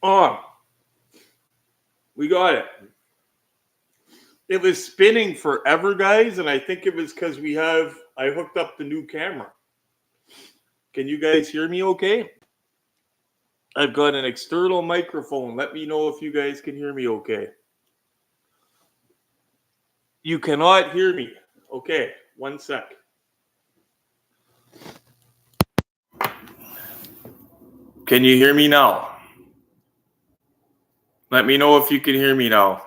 Oh, we got it. It was spinning forever, guys, and I think it was because I hooked up the new camera. Can you guys hear me okay? I've got an external microphone. Let me know if you guys can hear me okay. You cannot hear me. Okay, 1 sec. Can you hear me now? Let me know if you can hear me now.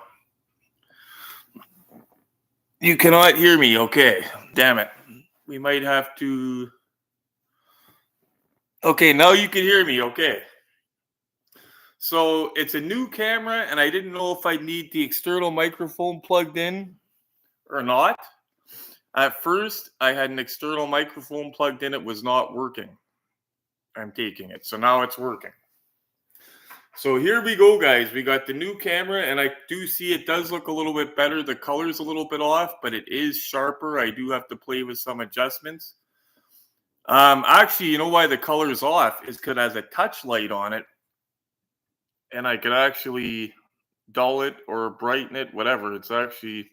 You cannot hear me. Okay, damn it. We might have to... Okay, now you can hear me. Okay. So it's a new camera, and I didn't know if I'd need the external microphone plugged in or not. At first, I had an external microphone plugged in. It was not working. I'm taking it. So now it's working. So here we go, guys. We got the new camera, and I do see it does look a little bit better. The color's a little bit off, but it is sharper. I do have to play with some adjustments. Actually, you know why the color is off is because it has a touch light on it, and I could actually dull it or brighten it, whatever. It's actually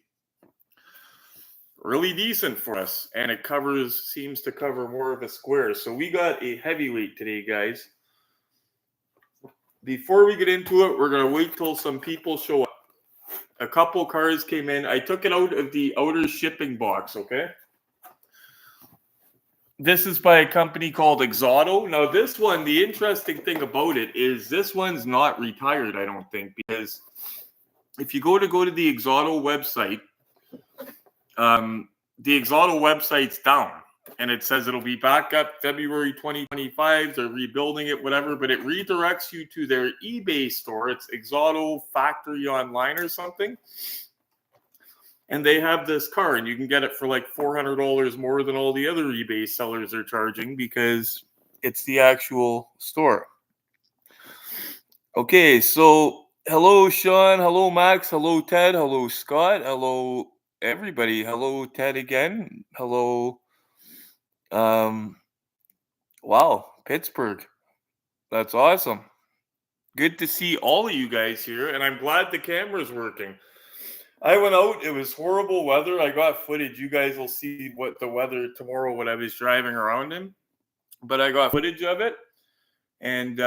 really decent for us, and it seems to cover more of a square. So we got a heavyweight today, guys. Before we get into it, we're going to wait till some people show up. A couple cars came in. I took it out of the outer shipping box, okay? This is by a company called Exoto. Now, this one, the interesting thing about it is this one's not retired, I don't think, because if you go to the Exoto website, the Exoto website's down, and it says it'll be back up February 2025. They're rebuilding it, whatever, but it redirects you to their eBay store. It's Exoto Factory Online or something. And they have this car, and you can get it for like $400 more than all the other eBay sellers are charging because it's the actual store. Okay, so hello, Sean. Hello, Max. Hello, Ted. Hello, Scott. Hello, everybody. Hello, Ted again. Hello. Wow, Pittsburgh. That's awesome. Good to see all of you guys here, and I'm glad the camera's working. I went out. It was horrible weather. I got footage. You guys will see what the weather tomorrow when I was driving around in. But I got footage of it. And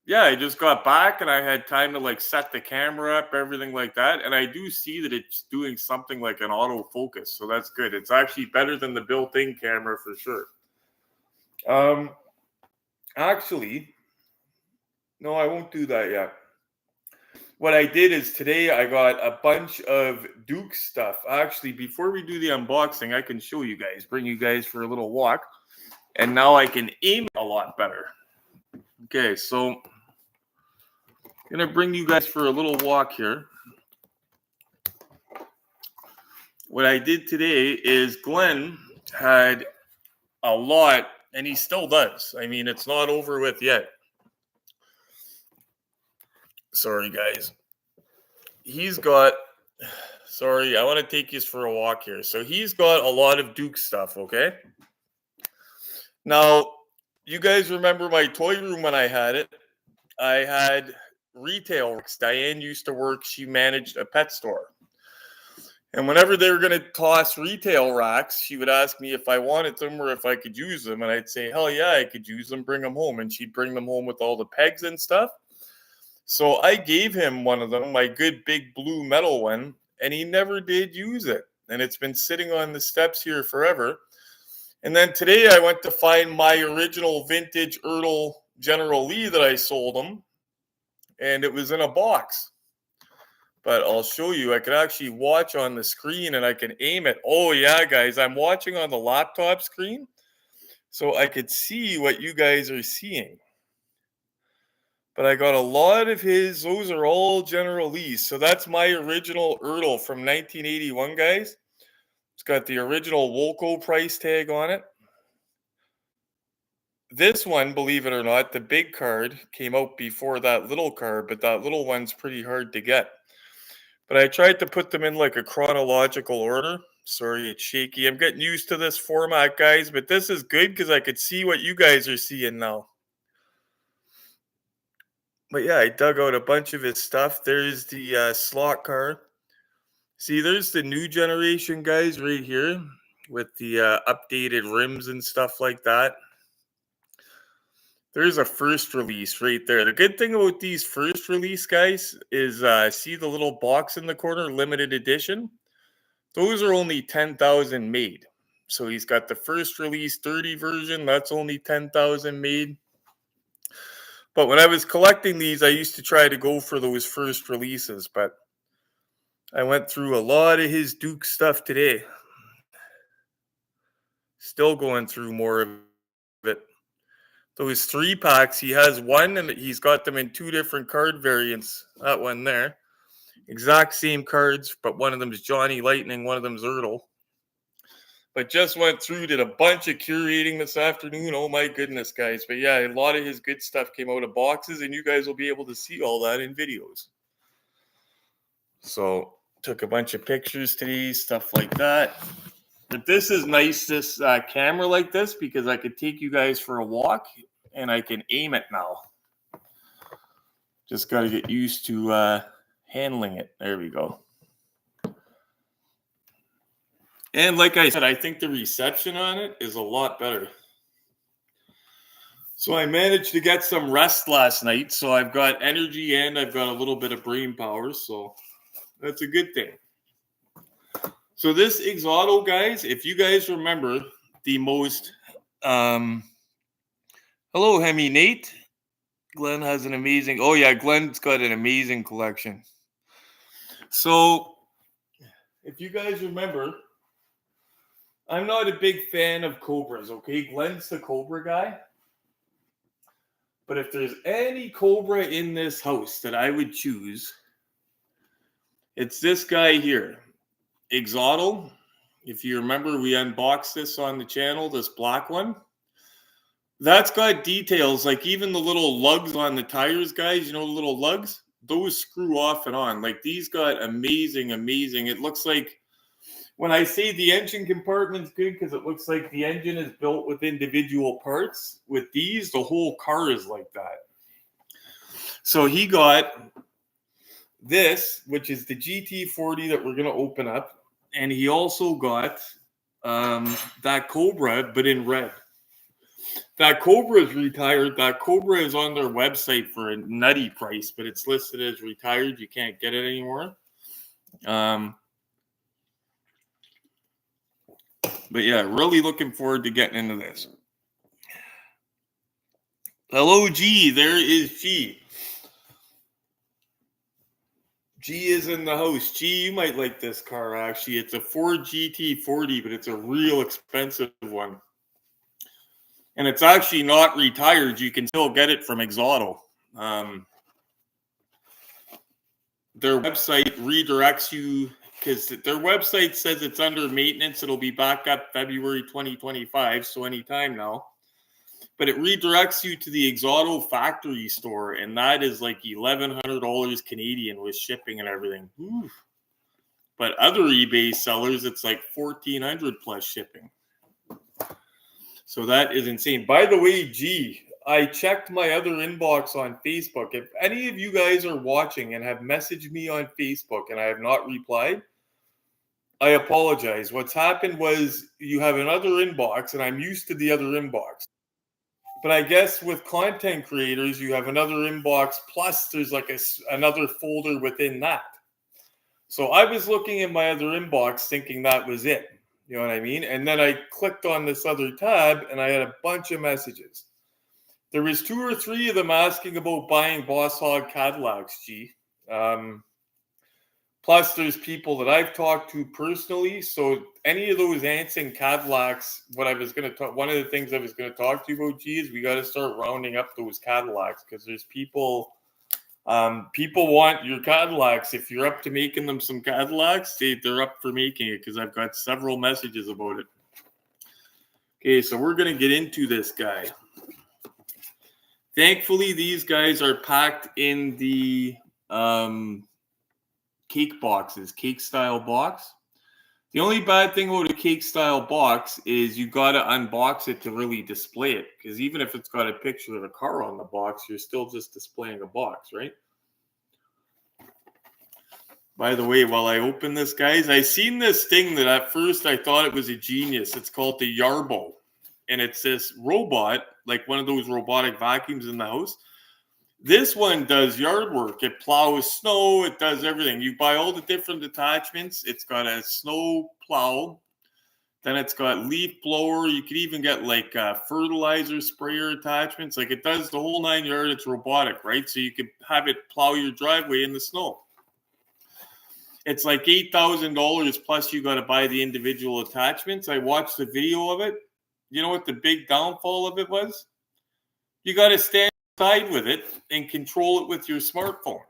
yeah, I just got back and I had time to like set the camera up, everything like that. And I do see that it's doing something like an autofocus. So that's good. It's actually better than the built-in camera for sure. Actually, no, I won't do that yet. What I did is today I got a bunch of Duke stuff. Actually, before we do the unboxing, I can show you guys, bring you guys for a little walk. And now I can aim a lot better. Okay, so I'm going to bring you guys for a little walk here. What I did today is Glenn had a lot, and he still does. I mean, it's not over with yet. Sorry, guys. He's got, sorry, I want to take you for a walk here. So he's got a lot of Duke stuff, okay? Now, you guys remember my toy room when I had it? I had retail works. Diane used to work, she managed a pet store. And whenever they were going to toss retail racks, she would ask me if I wanted them or if I could use them. And I'd say, hell yeah, I could use them, bring them home. And she'd bring them home with all the pegs and stuff. So I gave him one of them, my good big blue metal one, and he never did use it. And it's been sitting on the steps here forever. And then today I went to find my original vintage Ertl General Lee that I sold him. And it was in a box. But I'll show you. I could actually watch on the screen and I can aim it. Oh, yeah, guys. I'm watching on the laptop screen. So I could see what you guys are seeing. But I got a lot of his. Those are all General Lee's. So that's my original Ertl from 1981, guys. It's got the original Wolco price tag on it. This one, believe it or not, the big card came out before that little card, but that little one's pretty hard to get. But I tried to put them in like a chronological order. Sorry, it's shaky. I'm getting used to this format, guys, but this is good because I could see what you guys are seeing now. But yeah, I dug out a bunch of his stuff. There's the slot car. See, there's the new generation guys right here with the updated rims and stuff like that. There's a first release right there. The good thing about these first release guys is see the little box in the corner, limited edition. Those are only 10,000 made. So he's got the first release 30 version. That's only 10,000 made. But when I was collecting these, I used to try to go for those first releases. But I went through a lot of his Duke stuff today. Still going through more of it. Those 3-packs, he has one and he's got them in 2 different card variants. That one there. Exact same cards, but one of them is Johnny Lightning, one of them's Ertl. But just went through, did a bunch of curating this afternoon. Oh my goodness, guys. But yeah, a lot of his good stuff came out of boxes, and you guys will be able to see all that in videos. So, took a bunch of pictures today, stuff like that. But this is nice, this camera like this, because I could take you guys for a walk, and I can aim it now. Just got to get used to handling it. There we go. And like I said, I think the reception on it is a lot better. So I managed to get some rest last night. So I've got energy and I've got a little bit of brain power. So that's a good thing. So this Exoto, guys, if you guys remember the most... hello, Hemi Nate. Glenn has an amazing... Oh, yeah, Glenn's got an amazing collection. So if you guys remember... I'm not a big fan of Cobras, okay? Glenn's the Cobra guy. But if there's any Cobra in this house that I would choose, it's this guy here. Exoto. If you remember, we unboxed this on the channel, this black one. That's got details, like even the little lugs on the tires, guys, you know, the little lugs? Those screw off and on. Like, these got amazing. It looks like... When I say the engine compartment's good, because it looks like the engine is built with individual parts. With these, the whole car is like that. So he got this, which is the GT40 that we're going to open up. And he also got that Cobra, but in red. That Cobra is retired. That Cobra is on their website for a nutty price, but it's listed as retired. You can't get it anymore. But yeah, really looking forward to getting into this. Hello, G. There is G. G is in the house. G, you might like this car, actually. It's a Ford GT40, but it's a real expensive one. And it's actually not retired. You can still get it from Exoto. Their website redirects you... Because their website says it's under maintenance. It'll be back up February 2025, so anytime now. But it redirects you to the Exoto factory store, and that is like $1,100 Canadian with shipping and everything. Ooh. But other eBay sellers, it's like $1,400 plus shipping. So that is insane. By the way, G, I checked my other inbox on Facebook. If any of you guys are watching and have messaged me on Facebook and I have not replied, I apologize. What's happened was you have another inbox, and I'm used to the other inbox. But I guess with content creators, you have another inbox, plus there's like another folder within that. So I was looking in my other inbox thinking that was it. You know what I mean? And then I clicked on this other tab, and I had a bunch of messages. There was 2 or 3 of them asking about buying Boss Hog Cadillacs, G. Plus, there's people that I've talked to personally. So any of those Anson Cadillacs, one of the things I was going to talk to you about, G, is we got to start rounding up those Cadillacs, because there's people want your Cadillacs. If you're up to making them some Cadillacs, they're up for making it, because I've got several messages about it. Okay, so we're going to get into this guy. Thankfully, these guys are packed in the cake boxes, cake style box. The only bad thing about a cake style box is you got to unbox it to really display it. Because even if it's got a picture of a car on the box, you're still just displaying a box, right? By the way, while I open this, guys, I seen this thing that at first I thought it was a genius. It's called the Yarbo. And it's this robot, like one of those robotic vacuums in the house. This one does yard work. It plows snow. It does everything. You buy all the different attachments. It's got a snow plow. Then it's got leaf blower. You could even get like fertilizer sprayer attachments. Like it does the whole 9 yards. It's robotic, right? So you could have it plow your driveway in the snow. It's like $8,000 plus you got to buy the individual attachments. I watched the video of it. You know what the big downfall of it was? You got to stand outside with it and control it with your smartphone.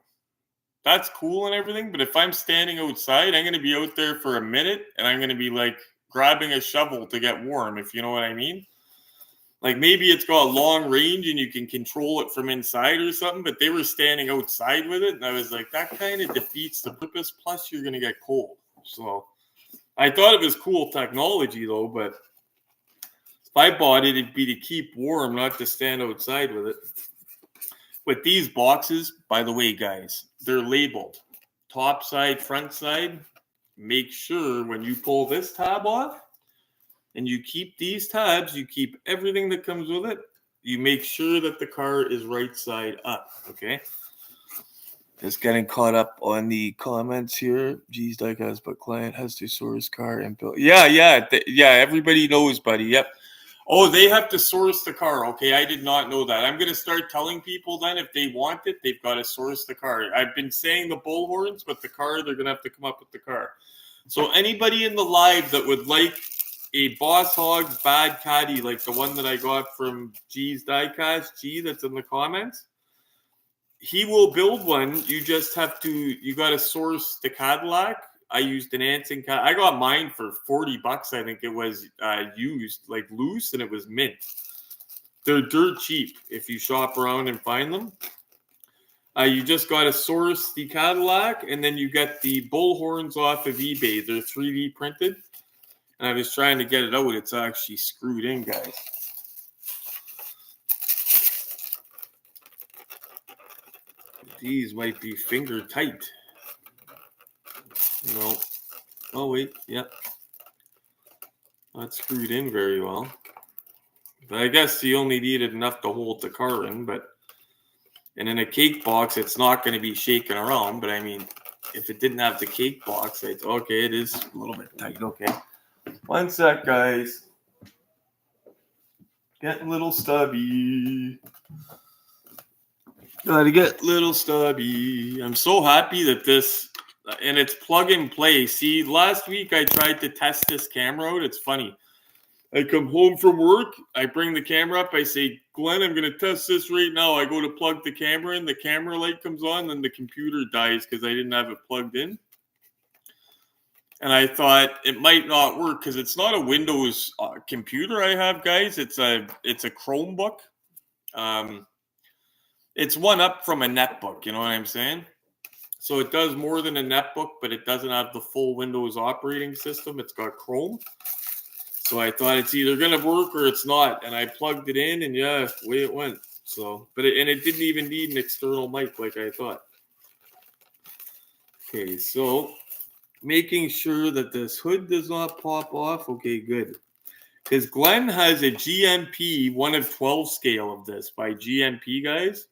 That's cool and everything, but if I'm standing outside, I'm going to be out there for a minute and I'm going to be like grabbing a shovel to get warm, if you know what I mean. Like maybe it's got a long range and you can control it from inside or something, but they were standing outside with it and I was like, that kind of defeats the purpose, plus you're going to get cold. So I thought it was cool technology though, but if I bought it, it'd be to keep warm, not to stand outside with it. With these boxes, by the way, guys, they're labeled top side, front side. Make sure when you pull this tab off and you keep these tabs, you keep everything that comes with it. You make sure that the car is right side up, okay? Just getting caught up on the comments here. Geez, diecast, but client has to source car and build. Yeah, everybody knows, buddy. Yep. Oh, they have to source the car. Okay, I did not know that. I'm going to start telling people then if they want it, they've got to source the car. I've been saying the bullhorns, but the car, they're going to have to come up with the car. So anybody in the live that would like a Boss Hog bad caddy, like the one that I got from G's Diecast, G, that's in the comments, he will build one. You just have to, you got to source the Cadillac. I used an Anson. I got mine for $40. I think it was used, like loose, and it was mint. They're dirt cheap if you shop around and find them. You just got to source the Cadillac, and then you get the bullhorns off of eBay. They're 3D printed. And I was trying to get it out. It's actually screwed in, guys. These might be finger tight. No. Oh, wait. Yep. Not screwed in very well. But I guess you only needed enough to hold the car in. And in a cake box, it's not going to be shaking around. But I mean, if it didn't have the cake box, okay, it is a little bit tight. Okay. One sec, guys. Getting a little stubby. Gotta get little stubby. I'm so happy that this, and it's plug and play. See, last week I tried to test this camera out. It's funny. I come home from work. I bring the camera up. I say, Glenn, I'm going to test this right now. I go to plug the camera in. The camera light comes on. Then the computer dies because I didn't have it plugged in. And I thought it might not work because it's not a Windows computer I have, guys. It's a Chromebook. It's one up from a netbook, you know what I'm saying? So it does more than a netbook, but it doesn't have the full Windows operating system. It's got Chrome. So I thought it's either going to work or it's not. And I plugged it in, and yeah, away it went. So, it didn't even need an external mic like I thought. Okay, so making sure that this hood does not pop off. Okay, good. Because Glenn has a GMP 1 of 12 scale of this by GMP, guys.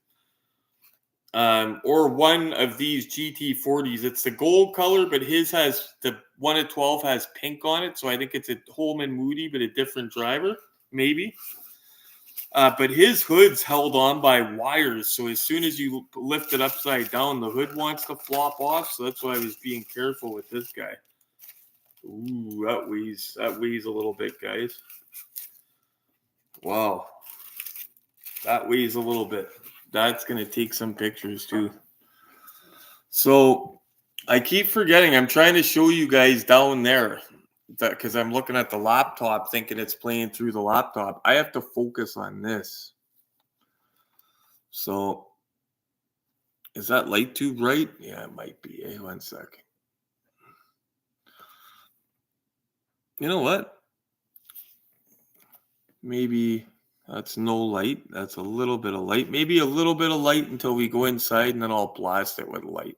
Or one of these GT40s. It's the gold color, but his has the 1 of 12 has pink on it. So I think it's a Holman Moody, but a different driver, maybe. But his hood's held on by wires. So as soon as you lift it upside down, the hood wants to flop off. So that's why I was being careful with this guy. Ooh, that weighs a little bit, guys. Wow. That weighs a little bit. That's going to take some pictures too. So I keep forgetting. I'm trying to show you guys down there because I'm looking at the laptop thinking it's playing through the laptop. I have to focus on this. So is that light too bright? Yeah, it might be. Hey, 1 second. You know what? Maybe that's no light. That's a little bit of light. Maybe a little bit of light until we go inside, and then I'll blast it with light.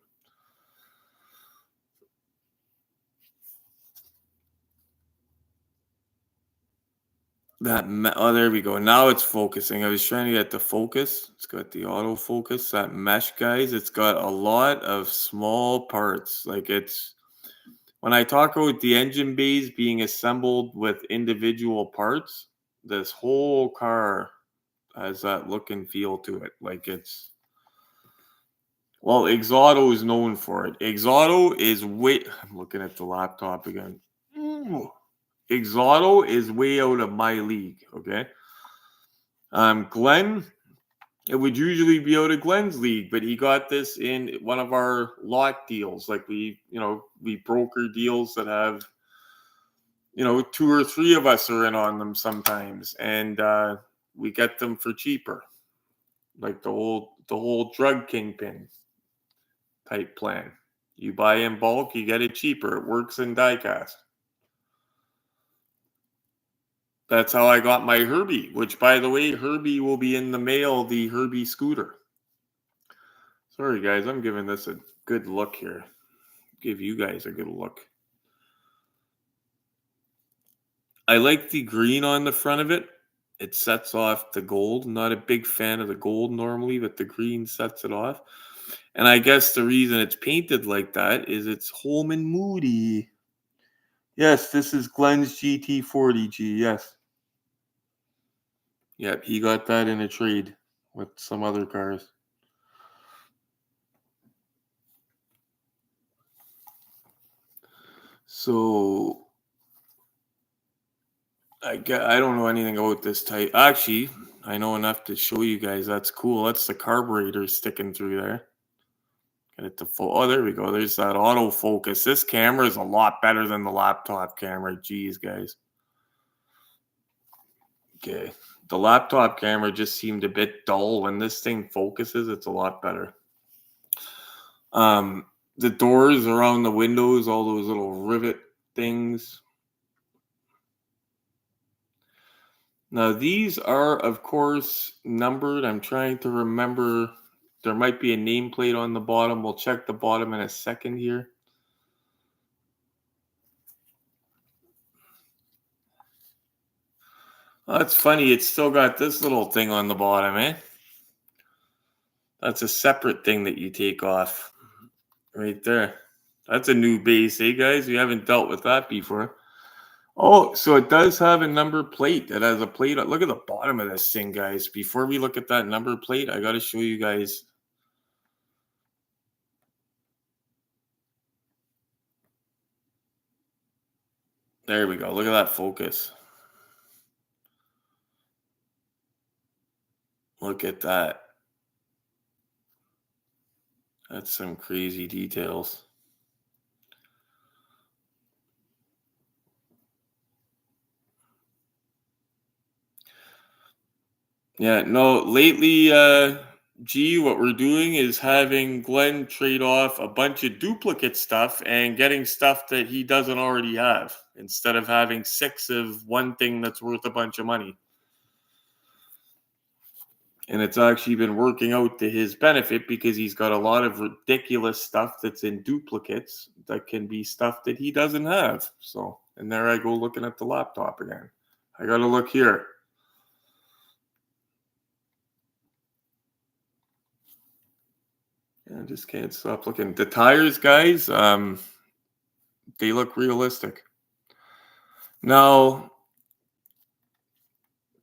Oh, there we go. Now it's focusing. I was trying to get the focus. It's got the autofocus. That mesh, guys, it's got a lot of small parts. Like when I talk about the engine bays being assembled with individual parts, this whole car has that look and feel to it. Like well, Exoto is known for it. Exoto is I'm looking at the laptop again. Ooh. Exoto is way out of my league, okay? Glenn, it would usually be out of Glenn's league, but he got this in one of our lot deals. Like we broker deals that have, two or three of us are in on them sometimes, and we get them for cheaper, like the whole drug kingpin type plan. You buy in bulk, you get it cheaper. It works in diecast. That's how I got my Herbie, which, by the way, Herbie will be in the mail, the Herbie scooter. Sorry, guys, I'm giving this a good look here. Give you guys a good look. I like the green on the front of it. It sets off the gold. Not a big fan of the gold normally, but the green sets it off. And I guess the reason it's painted like that is it's Holman Moody. Yes, this is Glenn's GT40G. Yes. Yep, he got that in a trade with some other cars. So I don't know anything about this type. Actually, I know enough to show you guys. That's cool. That's the carburetor sticking through there. Get it to full. Oh, there we go. There's that autofocus. This camera is a lot better than the laptop camera. Jeez, guys. Okay. The laptop camera just seemed a bit dull. When this thing focuses, it's a lot better. The doors around the windows, all those little rivet things. Now, these are, of course, numbered. I'm trying to remember. There might be a nameplate on the bottom. We'll check the bottom in a second here. Oh, that's funny. It's still got this little thing on the bottom, eh? That's a separate thing that you take off right there. That's a new base, eh, guys? We haven't dealt with that before. Oh, so it does have a number plate. It has a plate. Look at the bottom of this thing, guys. Before we look at that number plate, I got to show you guys. There we go. Look at that focus. Look at that. That's some crazy details. Yeah, no, lately, what we're doing is having Glenn trade off a bunch of duplicate stuff and getting stuff that he doesn't already have instead of having 6 of one thing that's worth a bunch of money. And it's actually been working out to his benefit because he's got a lot of ridiculous stuff that's in duplicates that can be stuff that he doesn't have. So, and there I go looking at the laptop again. I got to look here. I just can't stop looking. The tires, guys, they look realistic. Now,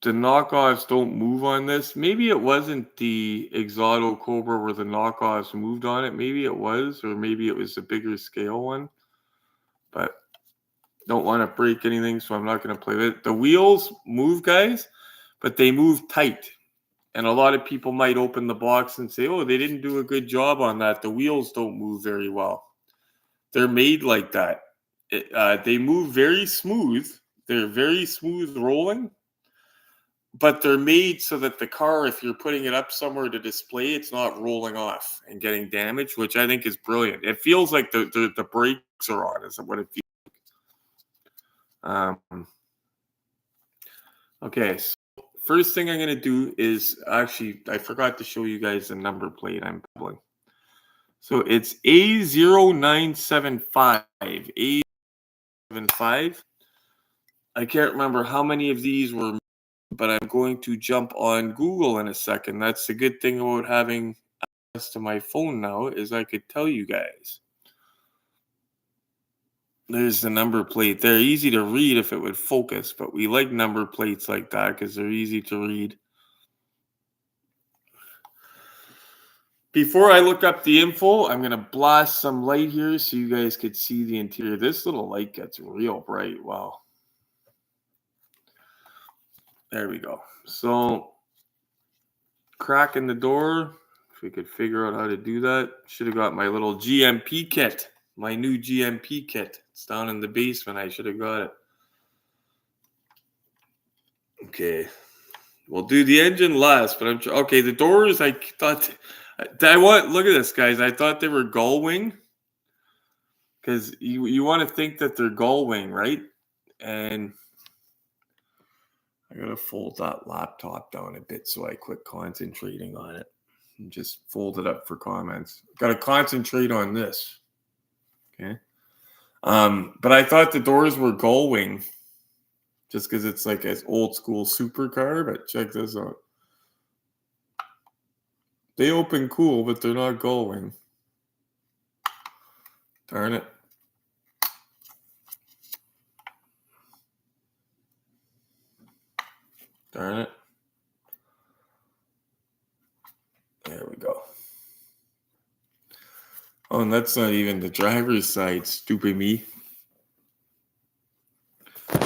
the knockoffs don't move on this. Maybe it wasn't the Exoto Cobra where the knockoffs moved on it. Maybe it was, or maybe it was a bigger scale one. But don't want to break anything, so I'm not going to play with it. The wheels move, guys, but they move tight. And a lot of people might open the box and say, oh, they didn't do a good job on that. The wheels don't move very well. They're made like that. They move very smooth. They're very smooth rolling, but they're made so that the car, if you're putting it up somewhere to display, it's not rolling off and getting damaged, which I think is brilliant. It feels like the brakes are on, is what it feels. Okay, so first thing I'm going to do is actually, I forgot to show you guys the number plate I'm pulling. So it's A0975. A75. I can't remember how many of these were, but I'm going to jump on Google in a second. That's the good thing about having access to my phone now, is I could tell you guys. There's the number plate. They're easy to read if it would focus, but we like number plates like that because they're easy to read. Before I look up the info, I'm going to blast some light here so you guys could see the interior. This little light gets real bright. Wow. There we go. So, cracking the door. If we could figure out how to do that. Should have got my little GMP kit. My new GMP kit. It's down in the basement. I should have got it. Okay. We'll do the engine last, but okay, the doors, I thought... look at this, guys. I thought they were gull wing. Because you want to think that they're gull wing, right? And I got to fold that laptop down a bit so I quit concentrating on it. And just fold it up for comments. Got to concentrate on this. Okay. But I thought the doors were gull wing. Just because it's like an old school supercar. But check this out. They open cool, but they're not gull wing. Darn it. Darn it. There we go. Oh, and that's not even the driver's side, stupid me.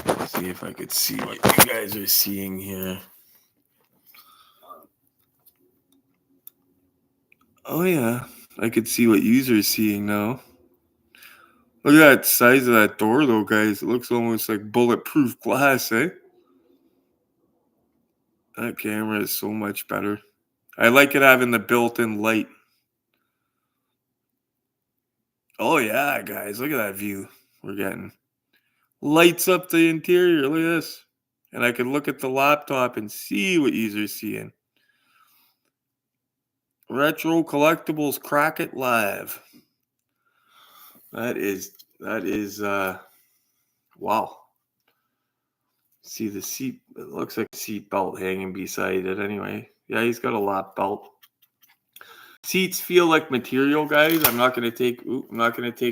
Let's see if I could see what you guys are seeing here. Oh, yeah. I could see what you are seeing now. Look at that size of that door, though, guys. It looks almost like bulletproof glass, eh? That camera is so much better. I like it having the built-in light. Oh, yeah, guys. Look at that view we're getting. Lights up the interior. Look at this. And I can look at the laptop and see what you are seeing. Retro Collectibles KRAK Live. That is wow. See the seat, it looks like a seat belt hanging beside it anyway. Yeah, he's got a lap belt. Seats feel like material, guys. I'm not gonna take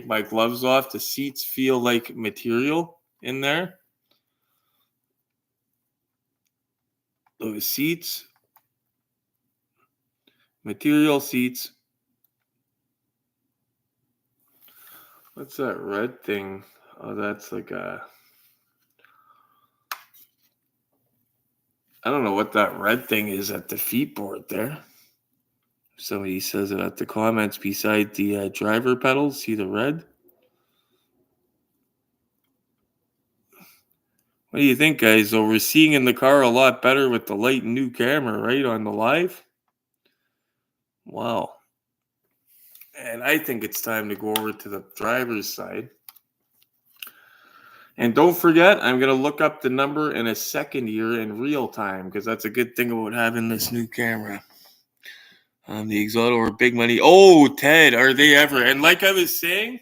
my gloves off. The seats feel like material in there. Those seats. Material seats. What's that red thing? Oh, that's like a... I don't know what that red thing is at the feet board there. Somebody says it at the comments beside the driver pedals. See the red? What do you think, guys? So we're seeing in the car a lot better with the light and new camera, right, on the live? Wow. And I think it's time to go over to the driver's side. And don't forget, I'm going to look up the number in a second here in real time, because that's a good thing about having this new camera. The Exoto or big money. Oh, Ted, are they ever? And like I was saying,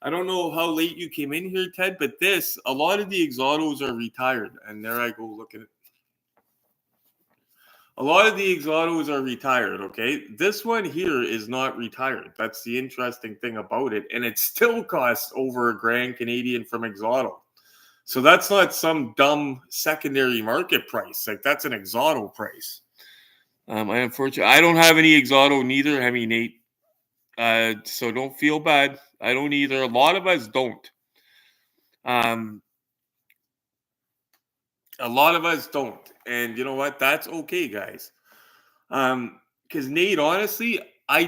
I don't know how late you came in here, Ted, but a lot of the Exotos are retired. And there I go, look at it. A lot of the Exotos are retired, okay? This one here is not retired. That's the interesting thing about it. And it still costs over $1,000 Canadian from Exoto. So that's not some dumb secondary market price. Like, that's an Exoto price. I don't have any Exoto neither. I mean, Nate. So don't feel bad. I don't either. A lot of us don't. A lot of us don't. And you know what? That's okay, guys. Because Nate, honestly, I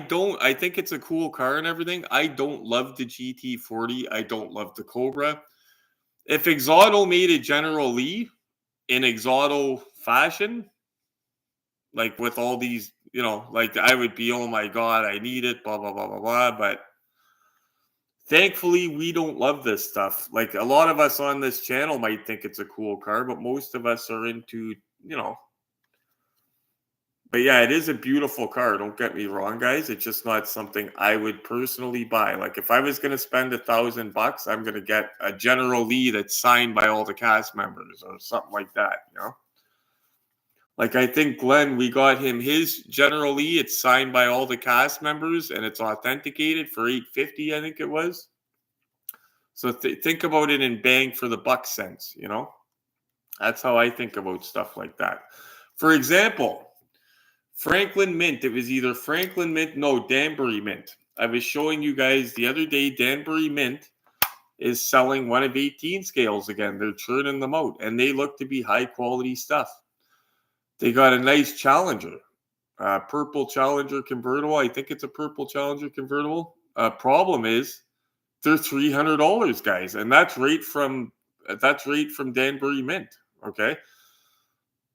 think it's a cool car and everything. I don't love the GT40. I don't love the Cobra. If Exoto made a General Lee in Exoto fashion, like with all these, like I would be, oh my God, I need it, blah, blah, blah, blah, blah. But Thankfully, we don't love this stuff. Like a lot of us on this channel might think it's a cool car, but most of us are into, you know. But yeah, it is a beautiful car. Don't get me wrong, guys. It's just not something I would personally buy. Like if I was going to spend $1,000, I'm going to get a General Lee that's signed by all the cast members or something like that, you know. Like I think Glenn, we got him his General Lee. It's signed by all the cast members and it's authenticated for $850, I think it was. So think about it in bang for the buck sense, you know. That's how I think about stuff like that. For example, Franklin Mint. It was either Franklin Mint, no, Danbury Mint. I was showing you guys the other day. Danbury Mint is selling one of 18 scales again. They're churning them out, and they look to be high quality stuff. They got a nice Challenger, purple Challenger convertible. I think it's a purple Challenger convertible. Problem is, they're $300, guys, and that's right from Danbury Mint. Okay,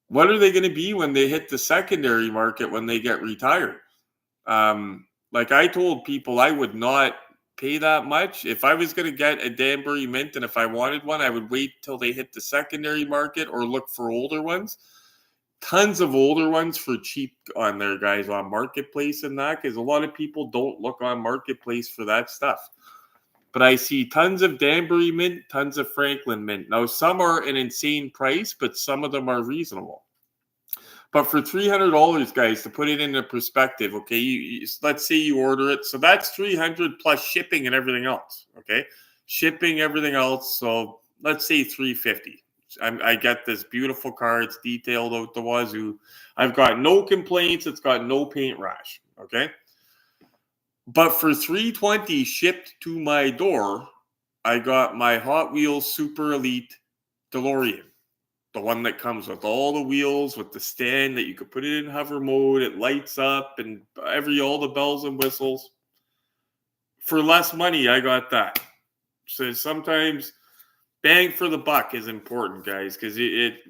what are they going to be when they hit the secondary market when they get retired? Like I told people, I would not pay that much if I was going to get a Danbury Mint, and if I wanted one, I would wait till they hit the secondary market or look for older ones. Tons of older ones for cheap on there, guys, on Marketplace and that, because a lot of people don't look on Marketplace for that stuff. But I see tons of Danbury Mint, tons of Franklin Mint. Now, some are an insane price, but some of them are reasonable. But for $300, guys, to put it into perspective, okay, let's say you order it. So that's $300 plus shipping and everything else, okay? Shipping, everything else. So let's say $350. I get this beautiful car. It's detailed out the wazoo. I've got no complaints. It's got no paint rash, okay? But for $320 shipped to my door, I got my Hot Wheels Super Elite DeLorean. The one that comes with all the wheels, with the stand that you could put it in hover mode. It lights up and all the bells and whistles. For less money, I got that. So sometimes bang for the buck is important, guys, because it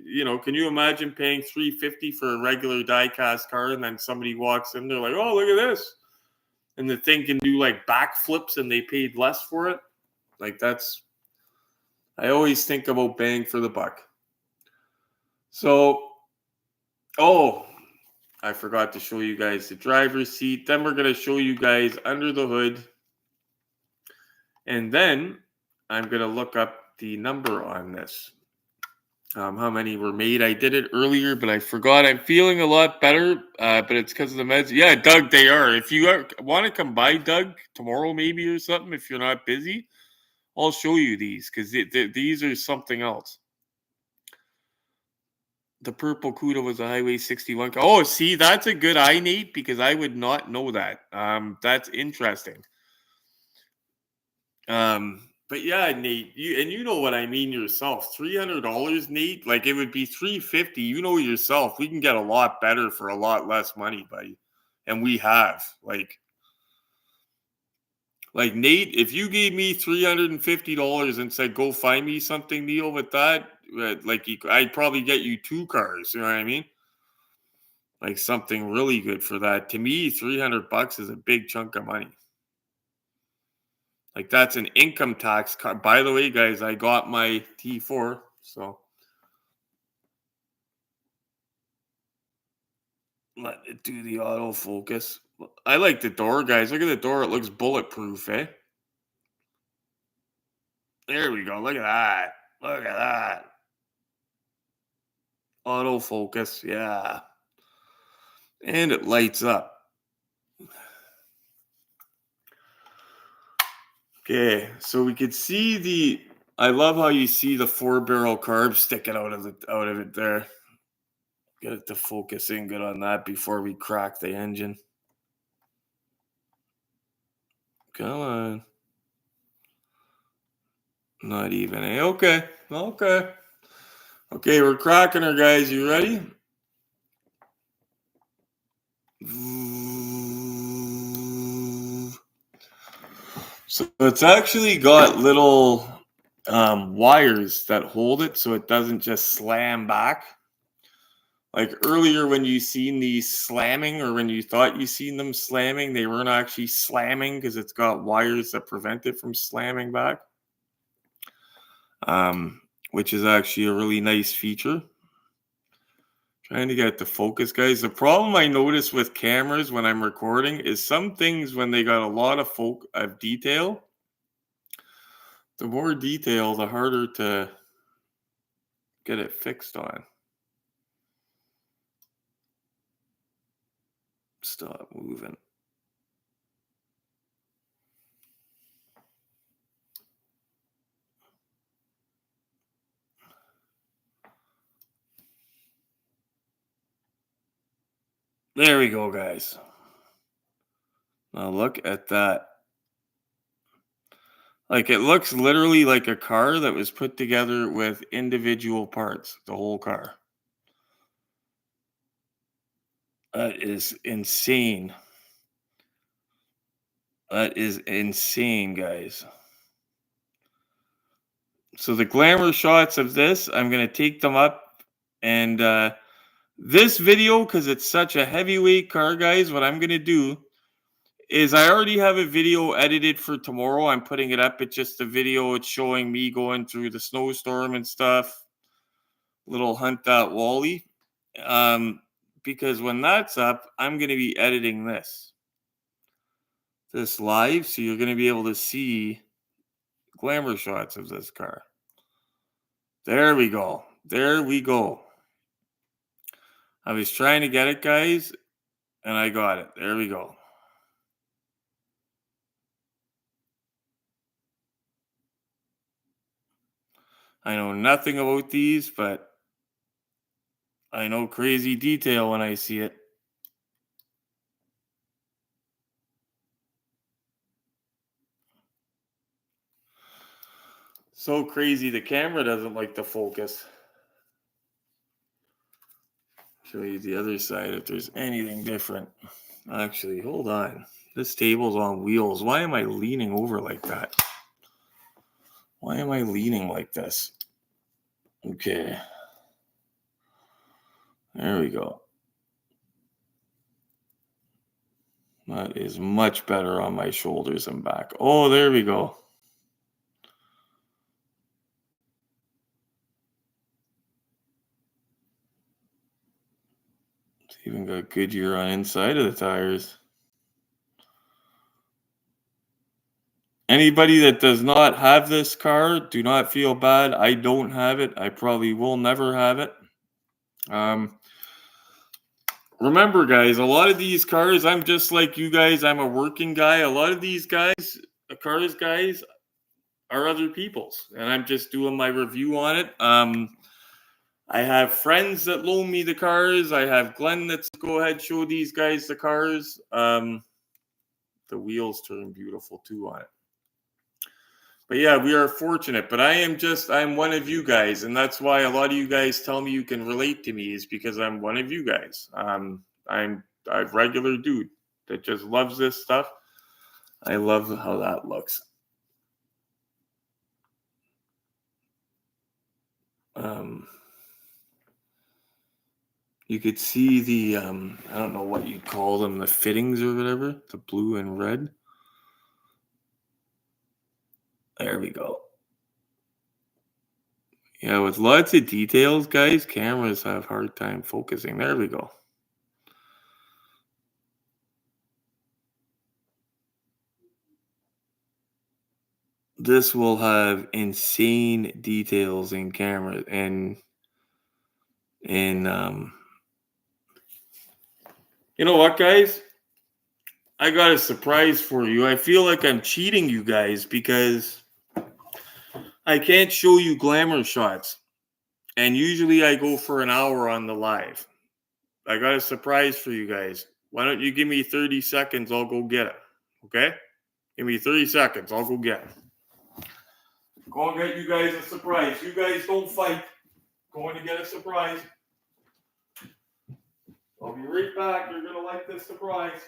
can you imagine paying $350 for a regular die-cast car, and then somebody walks in, they're like, oh, look at this. And the thing can do like backflips and they paid less for it. Like I always think about bang for the buck. So, I forgot to show you guys the driver's seat. Then we're going to show you guys under the hood. And then I'm going to look up the number on this. How many were made. I did it earlier, but I forgot. I'm feeling a lot better, but it's because of the meds. Yeah, Doug, they are. If you want to come by, Doug, tomorrow maybe or something, if you're not busy, I'll show you these because these are something else. The purple Cuda was a Highway 61. Oh, see, that's a good eye, Nate, because I would not know that. That's interesting. But yeah, Nate, you know what I mean yourself. $300, Nate, like it would be $350. You know yourself. We can get a lot better for a lot less money, buddy. And we have. Like Nate, if you gave me $350 and said, go find me something, Neil, with that, I'd probably get you 2 cars. You know what I mean? Like something really good for that. To me, $300 is a big chunk of money. Like that's an income tax car. By the way, guys, I got my T4, so let it do the autofocus. I like the door, guys. Look at the door. It looks bulletproof, eh? There we go. Look at that. Look at that. Autofocus, yeah. And it lights up. Okay, so we could see I love how you see the 4-barrel carb sticking out of it there. Get it to focus in good on that before we crack the engine. Come on. Not even, eh? Okay. Okay, we're cracking her, guys. You ready? So it's actually got little wires that hold it so it doesn't just slam back. Like earlier when you seen these slamming, or when you thought you seen them slamming, they weren't actually slamming because it's got wires that prevent it from slamming back. Which is actually a really nice feature. Trying to get the focus, guys. The problem I notice with cameras when I'm recording is some things, when they got a lot of detail, the more detail, the harder to get it fixed on. Stop moving. There we go, guys. Now look at that. Like, it looks literally like a car that was put together with individual parts, the whole car. That is insane. That is insane, guys. So the glamour shots of this, I'm going to take them up. And this video, because it's such a heavyweight car, guys, what I'm going to do is I already have a video edited for tomorrow. I'm putting it up. It's just a video. It's showing me going through the snowstorm and stuff. Little hunt that Wally. Because when that's up, I'm going to be editing this live. So you're going to be able to see glamour shots of this car. There we go. There we go. I was trying to get it, guys, and I got it. There we go. I know nothing about these, but I know crazy detail when I see it. So crazy, the camera doesn't like to focus. Show you the other side if there's anything different. Actually, hold on. This table's on wheels. Why am I leaning over like that? Why am I leaning like this? Okay. There we go. That is much better on my shoulders and back. Oh, there we go. It's even got Goodyear on inside of the tires. Anybody that does not have this car, do not feel bad. I don't have it. I probably will never have it. Remember, guys, a lot of these cars, I'm just like you guys. I'm a working guy. A lot of these guys, cars guys, are other people's. And I'm just doing my review on it. I have friends that loan me the cars. I have Glenn that's go ahead, show these guys the cars. The wheels turn beautiful too on it. But yeah, we are fortunate. But I'm one of you guys, and that's why a lot of you guys tell me you can relate to me, is because I'm one of you guys. I'm a regular dude that just loves this stuff. I love how that looks. You could see the I don't know what you'd call them, the fittings or whatever, the blue and red. There we go. Yeah, with lots of details, guys, cameras have a hard time focusing. There we go. This will have insane details in camera and you know what, guys? I got a surprise for you. I feel like I'm cheating you guys because I can't show you glamour shots. And usually I go for an hour on the live. I got a surprise for you guys. Why don't you give me 30 seconds? I'll go get it. Okay? Give me 30 seconds. I'll go get it. Go and get you guys a surprise. You guys don't fight. Going to get a surprise. I'll be right back. You're going to like this surprise.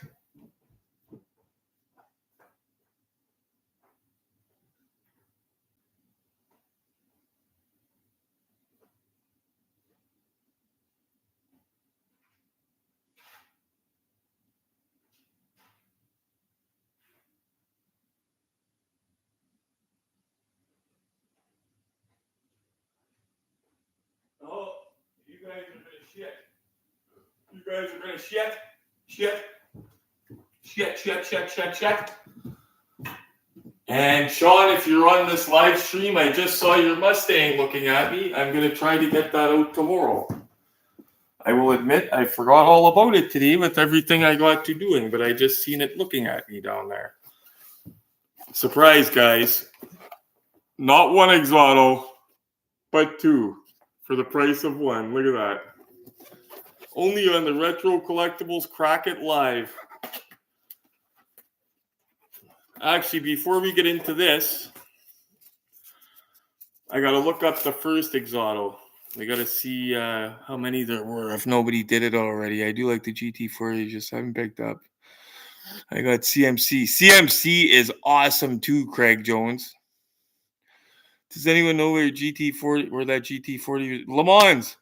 shit. You guys are gonna shit. And Sean, if you're on this live stream, I just saw your Mustang looking at me. I'm gonna try to get that out tomorrow. I will admit I forgot all about it today with everything I got to doing, but I just seen it looking at me down there. Surprise, guys. Not one Exoto, but two for the price of one. Look at that. Only on the Retro Collectibles KRAK It Live. Actually, before we get into this, I got to look up the first Exoto. I got to see how many there were, if nobody did it already. I do like the GT40, just haven't picked up. I got CMC. CMC is awesome too, Craig Jones. Does anyone know where that GT40 Lemans?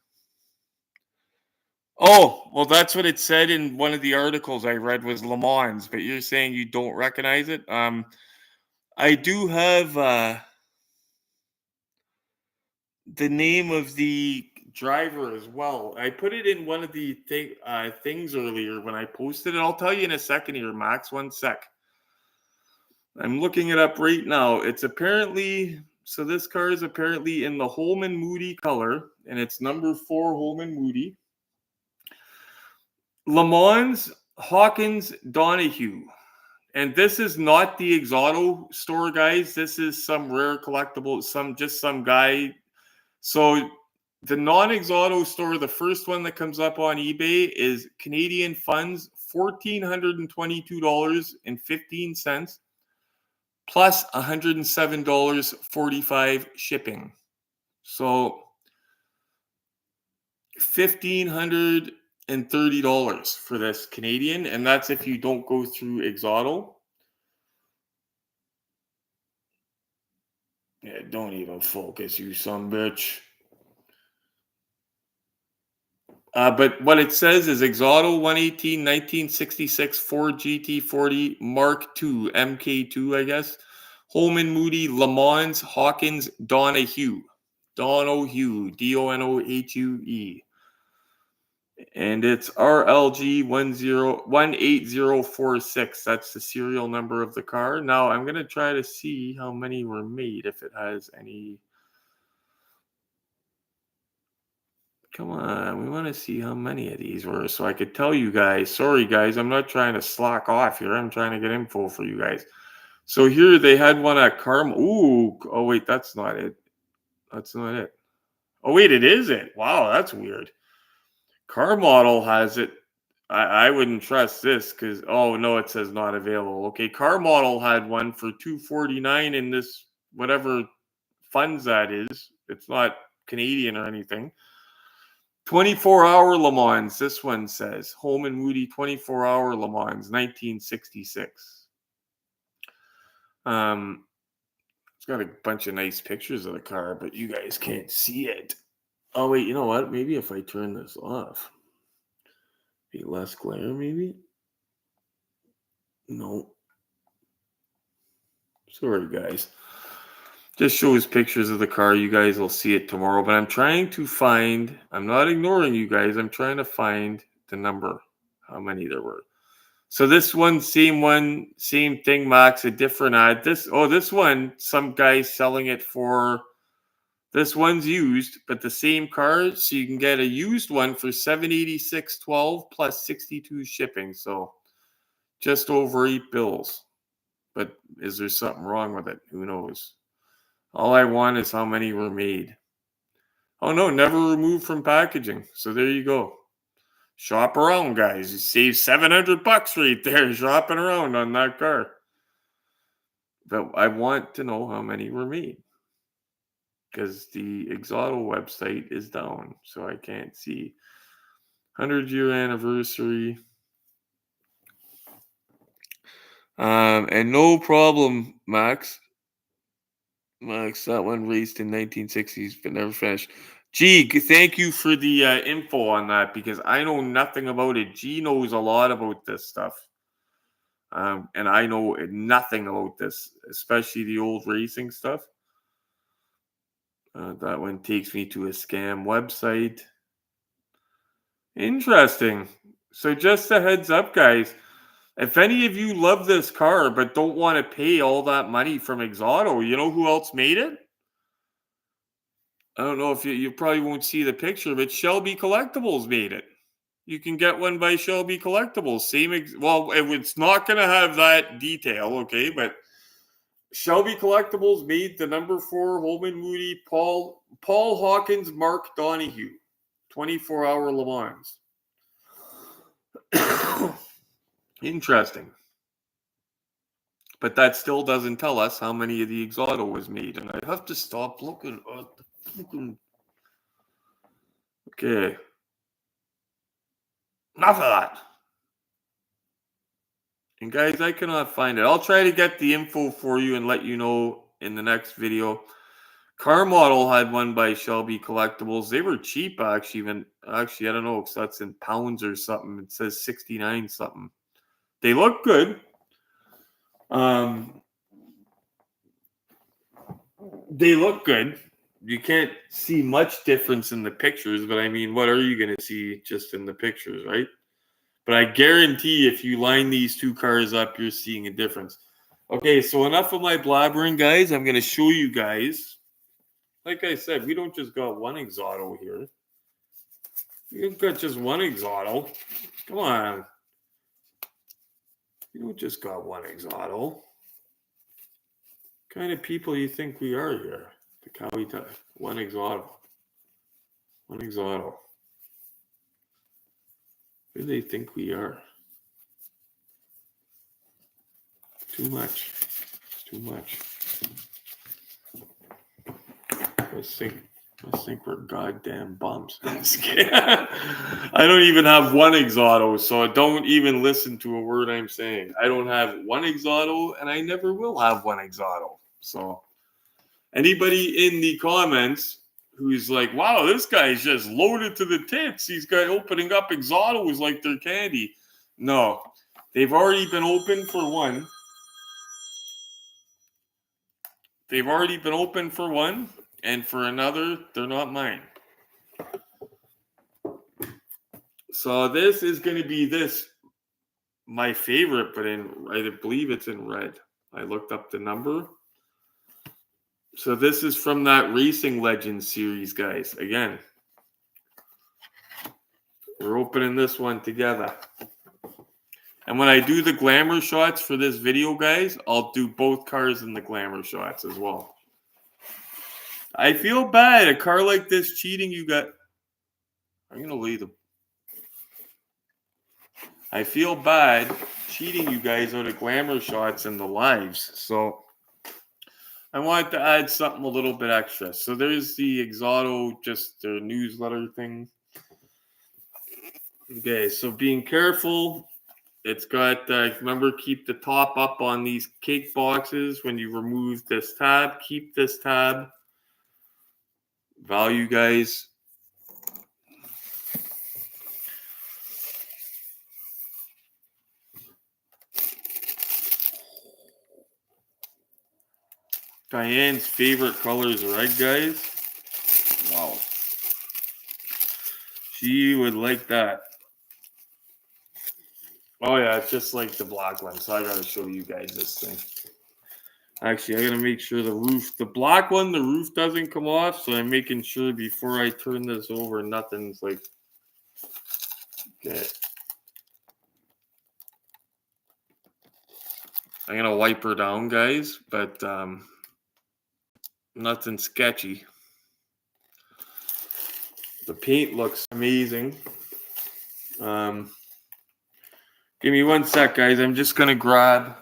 Oh, well, that's what it said in one of the articles I read was Lemans, but you're saying you don't recognize it. I do have the name of the driver as well. I put it in one of the things earlier when I posted it. I'll tell you in a second here, Max. One sec. I'm looking it up right now. It's apparently, so this car is apparently in the Holman Moody color, and it's number 4 Holman Moody. Lemans, Hawkins, Donohue. And this is not the Exoto store, guys. This is some rare collectible, some guy. So the non-Exoto store, the first one that comes up on eBay is Canadian funds, $1,422.15. plus $107.45 shipping. So $1,530 for this Canadian, and that's if you don't go through Exoto. Yeah, don't even focus, you son bitch. But what it says is Exoto 118 1966 Ford GT40 Mark II MK2, I guess. Holman Moody, Lemans, Hawkins, Donohue, Donohue, Donohue, and it's RLG 18046. That's the serial number of the car. Now I'm gonna try to see how many were made, if it has any. Come on, we want to see how many of these were so I could tell you guys. Sorry, guys, I'm not trying to slack off here. I'm trying to get info for you guys. So here they had one at Carmel. Ooh, oh wait, that's not it. That's not it. Oh wait, it is it. Wow, that's weird. Car Model has it. I wouldn't trust this because, oh no, it says not available. Okay, Car Model had one for $249 in this whatever funds that is. It's not Canadian or anything. 24-hour Le Mans, this one says. Holman Moody 24-hour Le Mans, 1966. It's got a bunch of nice pictures of the car, but you guys can't see it. Oh, wait, you know what? Maybe if I turn this off. Be less glare, maybe? No. Sorry, guys. Just shows pictures of the car. You guys will see it tomorrow. But I'm trying to find, I'm not ignoring you guys. I'm trying to find the number, how many there were. So this one, same thing, Max, a different ad. This one, some guy's selling it for, this one's used, but the same car. So you can get a used one for $786.12 plus $62 shipping. So just over $8. But is there something wrong with it? Who knows? All I want is how many were made. Oh, no, never removed from packaging. So there you go. Shop around, guys. You save $700 right there shopping around on that car. But I want to know how many were made. Because the Exoto website is down, so I can't see. 100-year anniversary. And no problem, Max. That one raced in 1960s, but never finished. Gee, thank you for the info on that, because I know nothing about it. G knows a lot about this stuff. And I know nothing about this, especially the old racing stuff. That one takes me to a scam website. Interesting. So just a heads up, guys. If any of you love this car but don't want to pay all that money from Exoto, you know who else made it? I don't know if you probably won't see the picture, but Shelby Collectibles made it. You can get one by Shelby Collectibles. Well, it's not going to have that detail, okay? But Shelby Collectibles made the number 4 Holman Moody Paul Hawkins Mark Donohue 24-hour Le Mans. Interesting. But that still doesn't tell us how many of the Exoto was made. And I have to stop looking at the fucking... Okay. Enough of that. And guys, I cannot find it. I'll try to get the info for you and let you know in the next video. Car Model had one by Shelby Collectibles. They were cheap, actually. Actually, I don't know, because that's in pounds or something. It says 69 something. They look good. They look good. You can't see much difference in the pictures, but I mean, what are you going to see just in the pictures, right? But I guarantee if you line these two cars up, you're seeing a difference. Okay, so enough of my blabbering, guys. I'm going to show you guys. Like I said, we don't just got one Exoto here. We've got just one Exoto. Come on. We don't just got one Exoto. What kind of people you think we are here? The Cowie type. One Exoto. One Exoto. Who do they think we are? Too much. Too much. Let's think we're goddamn bums. I'm just kidding. I don't even have one Exoto, so don't even listen to a word I'm saying. I don't have one Exoto, and I never will have one Exoto. So anybody in the comments who's like, wow, this guy's just loaded to the tits. He's got opening up Exotos like they're candy. No, they've already been open for one. They've already been open for one, and for another, they're not mine. So this is going to be my favorite, but I believe it's in red. I looked up the number. So this is from that Racing Legends series, guys. Again, we're opening this one together. And when I do the glamour shots for this video, guys, I'll do both cars in the glamour shots as well. I feel bad. A car like this cheating, you got... I'm going to leave the... I feel bad cheating you guys out of glamour shots in the lives. So I wanted to add something a little bit extra. So there's the Exoto, just their newsletter thing. Okay, so being careful. It's got, remember, keep the top up on these cake boxes when you remove this tab. Keep this tab. Value, guys. Diane's favorite color is red, guys. Wow. She would like that. Oh, yeah, it's just like the black one. So I got to show you guys this thing. Actually, I got to make sure the black one, the roof doesn't come off. So I'm making sure before I turn this over, nothing's like, okay. I'm going to wipe her down, guys, but nothing sketchy. The paint looks amazing. Give me 1 sec, guys. I'm just going to grab.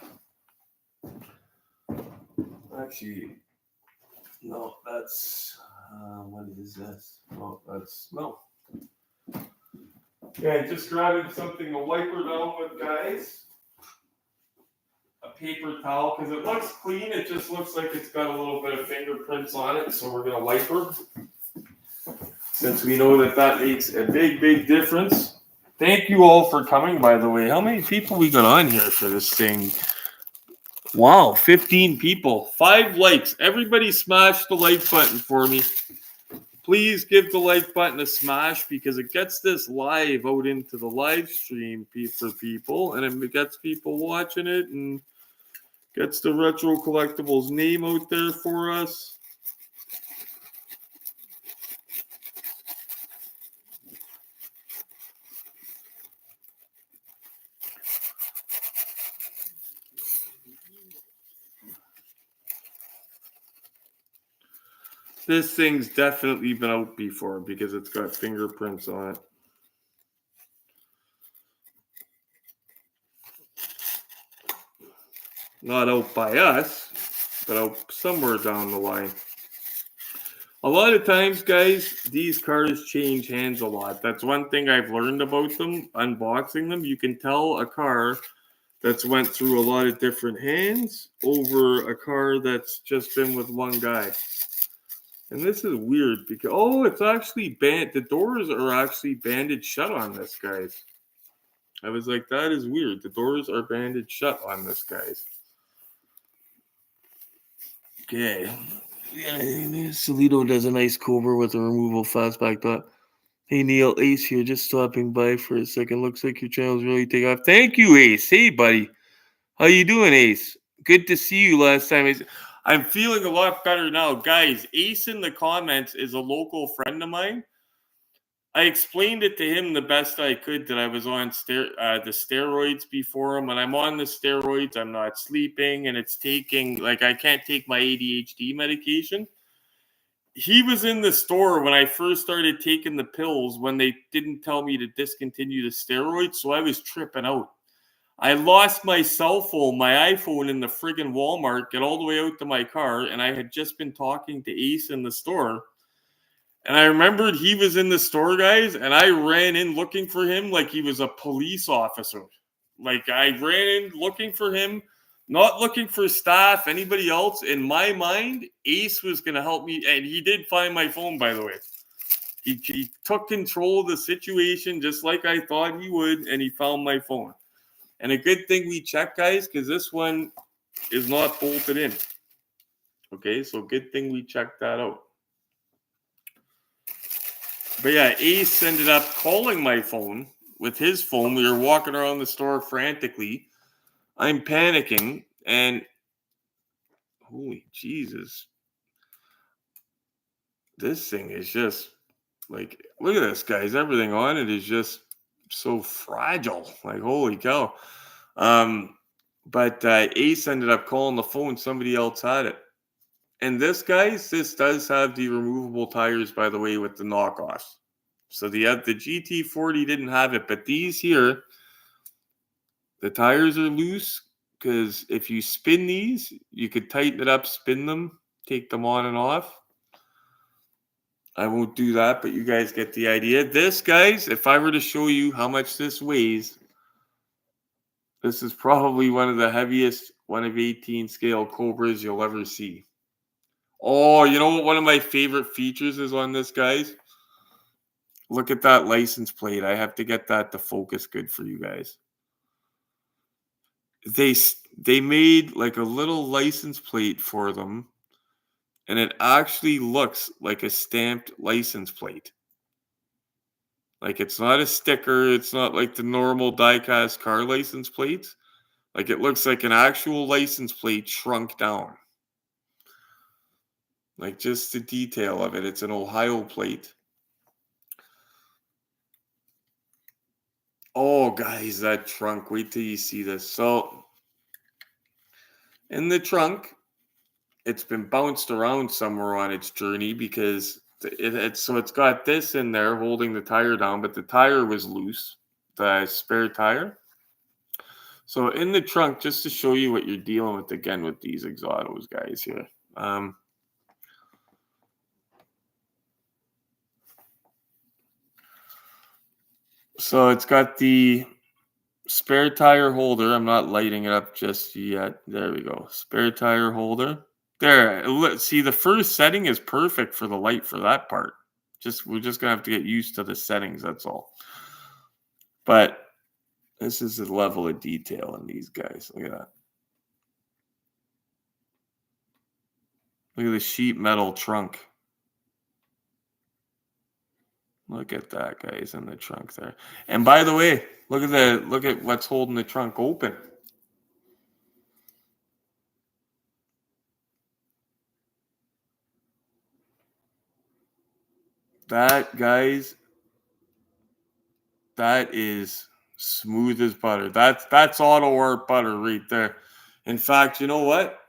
Actually, no, that's, what is this? Oh, that's, no. Yeah, just grabbing something to wipe her down with, guys. A paper towel, because it looks clean. It just looks like it's got a little bit of fingerprints on it, so we're going to wipe her. Since we know that makes a big, big difference. Thank you all for coming, by the way. How many people we got on here for this thing? Wow, 15 people. 5 likes. Everybody smash the like button for me. please give the like button a smash because it gets this live out into the live stream for people, and it gets people watching it and gets the Retro Collectibles name out there for us. This thing's definitely been out before because it's got fingerprints on it. Not out by us, but out somewhere down the line. A lot of times, guys, these cars change hands a lot. That's one thing I've learned about them, unboxing them. You can tell a car that's went through a lot of different hands over a car that's just been with one guy. And this is weird because, oh, it's actually the doors are actually banded shut on this, guys. I was like, that is weird. The doors are banded shut on this, guys. Okay. Yeah, Solito does a nice Cobra with a removable fastback dot. Hey, Neil, Ace here, just stopping by for a second. Looks like your channel's really taking off. Thank you, Ace. Hey, buddy. How you doing, Ace? Good to see you last time, Ace. I'm feeling a lot better now. Guys, Ace in the comments is a local friend of mine. I explained it to him the best I could that I was on the steroids before him. When I'm on the steroids, I'm not sleeping, and it's taking, like, I can't take my ADHD medication. He was in the store when I first started taking the pills when they didn't tell me to discontinue the steroids, so I was tripping out. I lost my cell phone, my iPhone in the friggin' Walmart, get all the way out to my car, and I had just been talking to Ace in the store. And I remembered he was in the store, guys, and I ran in looking for him like he was a police officer. Like, I ran in looking for him, not looking for staff, anybody else. In my mind, Ace was going to help me, and he did find my phone, by the way. He took control of the situation just like I thought he would, and he found my phone. And a good thing we checked, guys, because this one is not bolted in. Okay, so good thing we checked that out. But yeah, Ace ended up calling my phone with his phone. We were walking around the store frantically. I'm panicking, and holy Jesus. This thing is just like, look at this, guys. Everything on it is just so fragile. Like, holy cow. But Ace ended up calling the phone. Somebody else had it. And this, guys, this does have the removable tires, by the way, with the knockoffs. So the GT40 didn't have it, but these here, the tires are loose because if you spin these, you could tighten it up, spin them, take them on and off. I won't do that, but you guys get the idea. This, guys, if I were to show you how much this weighs, this is probably one of the heaviest 1 of 18 scale Cobras you'll ever see. Oh, you know what one of my favorite features is on this, guys? Look at that license plate. I have to get that to focus good for you guys. They made like a little license plate for them, and it actually looks like a stamped license plate. Like, it's not a sticker. It's not like the normal die-cast car license plates. Like, it looks like an actual license plate shrunk down. Like, just the detail of it. It's an Ohio plate. Oh, guys, that trunk. Wait till you see this. So, in the trunk, it's been bounced around somewhere on its journey because it's got this in there holding the tire down, but the tire was loose, the spare tire. So in the trunk, just to show you what you're dealing with again with these Exotos, guys, here. So it's got the spare tire holder. I'm not lighting it up just yet. There we go. Spare tire holder. There. Let's see, the first setting is perfect for the light for that part. We're just gonna have to get used to the settings, that's all. But this is the level of detail in these guys. Look at that. Look at the sheet metal trunk. Look at that, guys, in the trunk there. And by the way, look at what's holding the trunk open. That, guys, that is smooth as butter. That's auto art butter right there. In fact, you know what?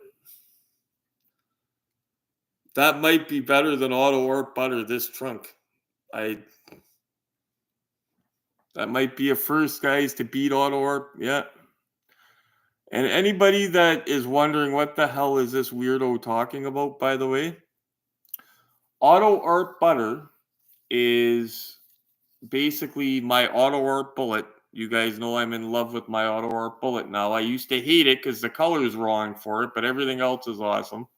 That might be better than auto art butter, this trunk. That might be a first, guys, to beat auto art. Yeah. And anybody that is wondering what the hell is this weirdo talking about, by the way, auto art butter is basically my auto art bullet. You guys know I'm in love with my auto art bullet now. I used to hate it because the color is wrong for it, but everything else is awesome.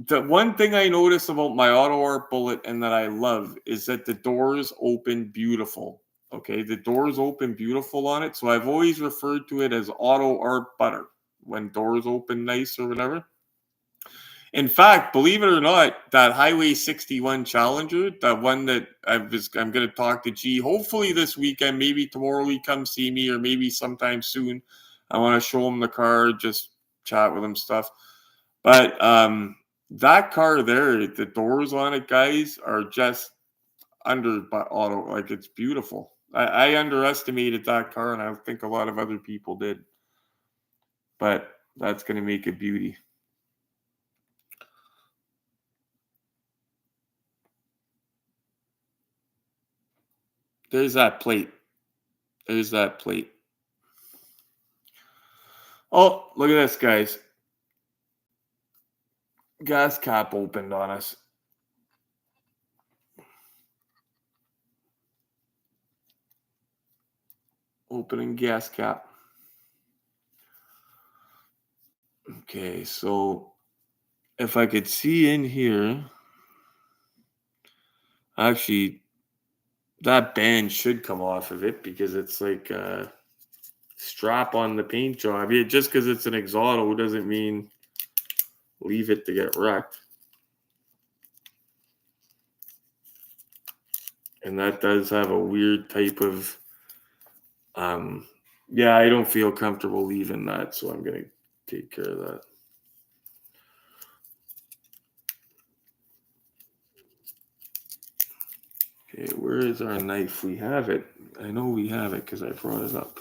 The one thing I notice about my auto art bullet and that I love is that the doors open beautiful. Okay, the doors open beautiful on it. So I've always referred to it as auto art butter when doors open nice or whatever. In fact, believe it or not, that Highway 61 Challenger, that one that I'm going to talk to G, hopefully this weekend, maybe tomorrow he come see me or maybe sometime soon. I want to show him the car, just chat with him stuff. But that car there, the doors on it, guys, are just under auto. Like, it's beautiful. I underestimated that car, and I think a lot of other people did. But that's going to make a beauty. There's that plate. There's that plate. Oh, look at this, guys. Gas cap opened on us. Opening gas cap. Okay, so if I could see in here, actually, that band should come off of it because it's like a strap on the paint job. I mean, just because it's an Exoto doesn't mean leave it to get wrecked. And that does have a weird type of, yeah, I don't feel comfortable leaving that, so I'm going to take care of that. Okay, where is our knife? We have it. I know we have it because I brought it up.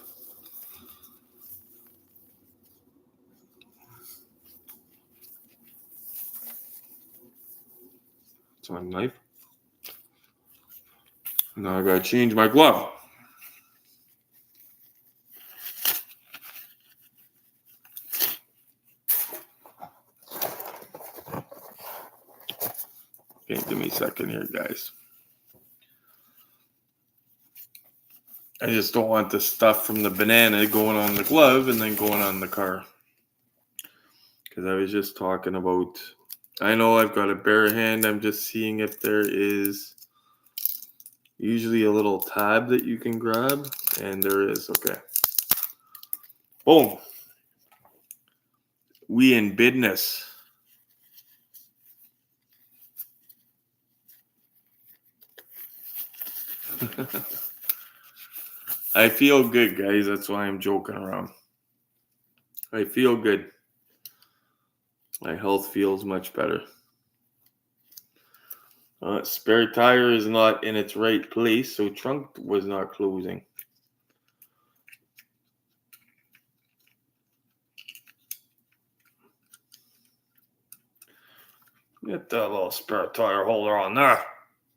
It's my knife. Now I gotta change my glove. Okay, give me a second here, guys. I just don't want the stuff from the banana going on the glove and then going on the car. Because I was just talking about, I know I've got a bare hand. I'm just seeing if there is usually a little tab that you can grab. And there is. Okay. Boom. We in business. I feel good, guys. That's why I'm joking around. I feel good. My health feels much better. Spare tire is not in its right place, so trunk was not closing. Get that little spare tire holder on there.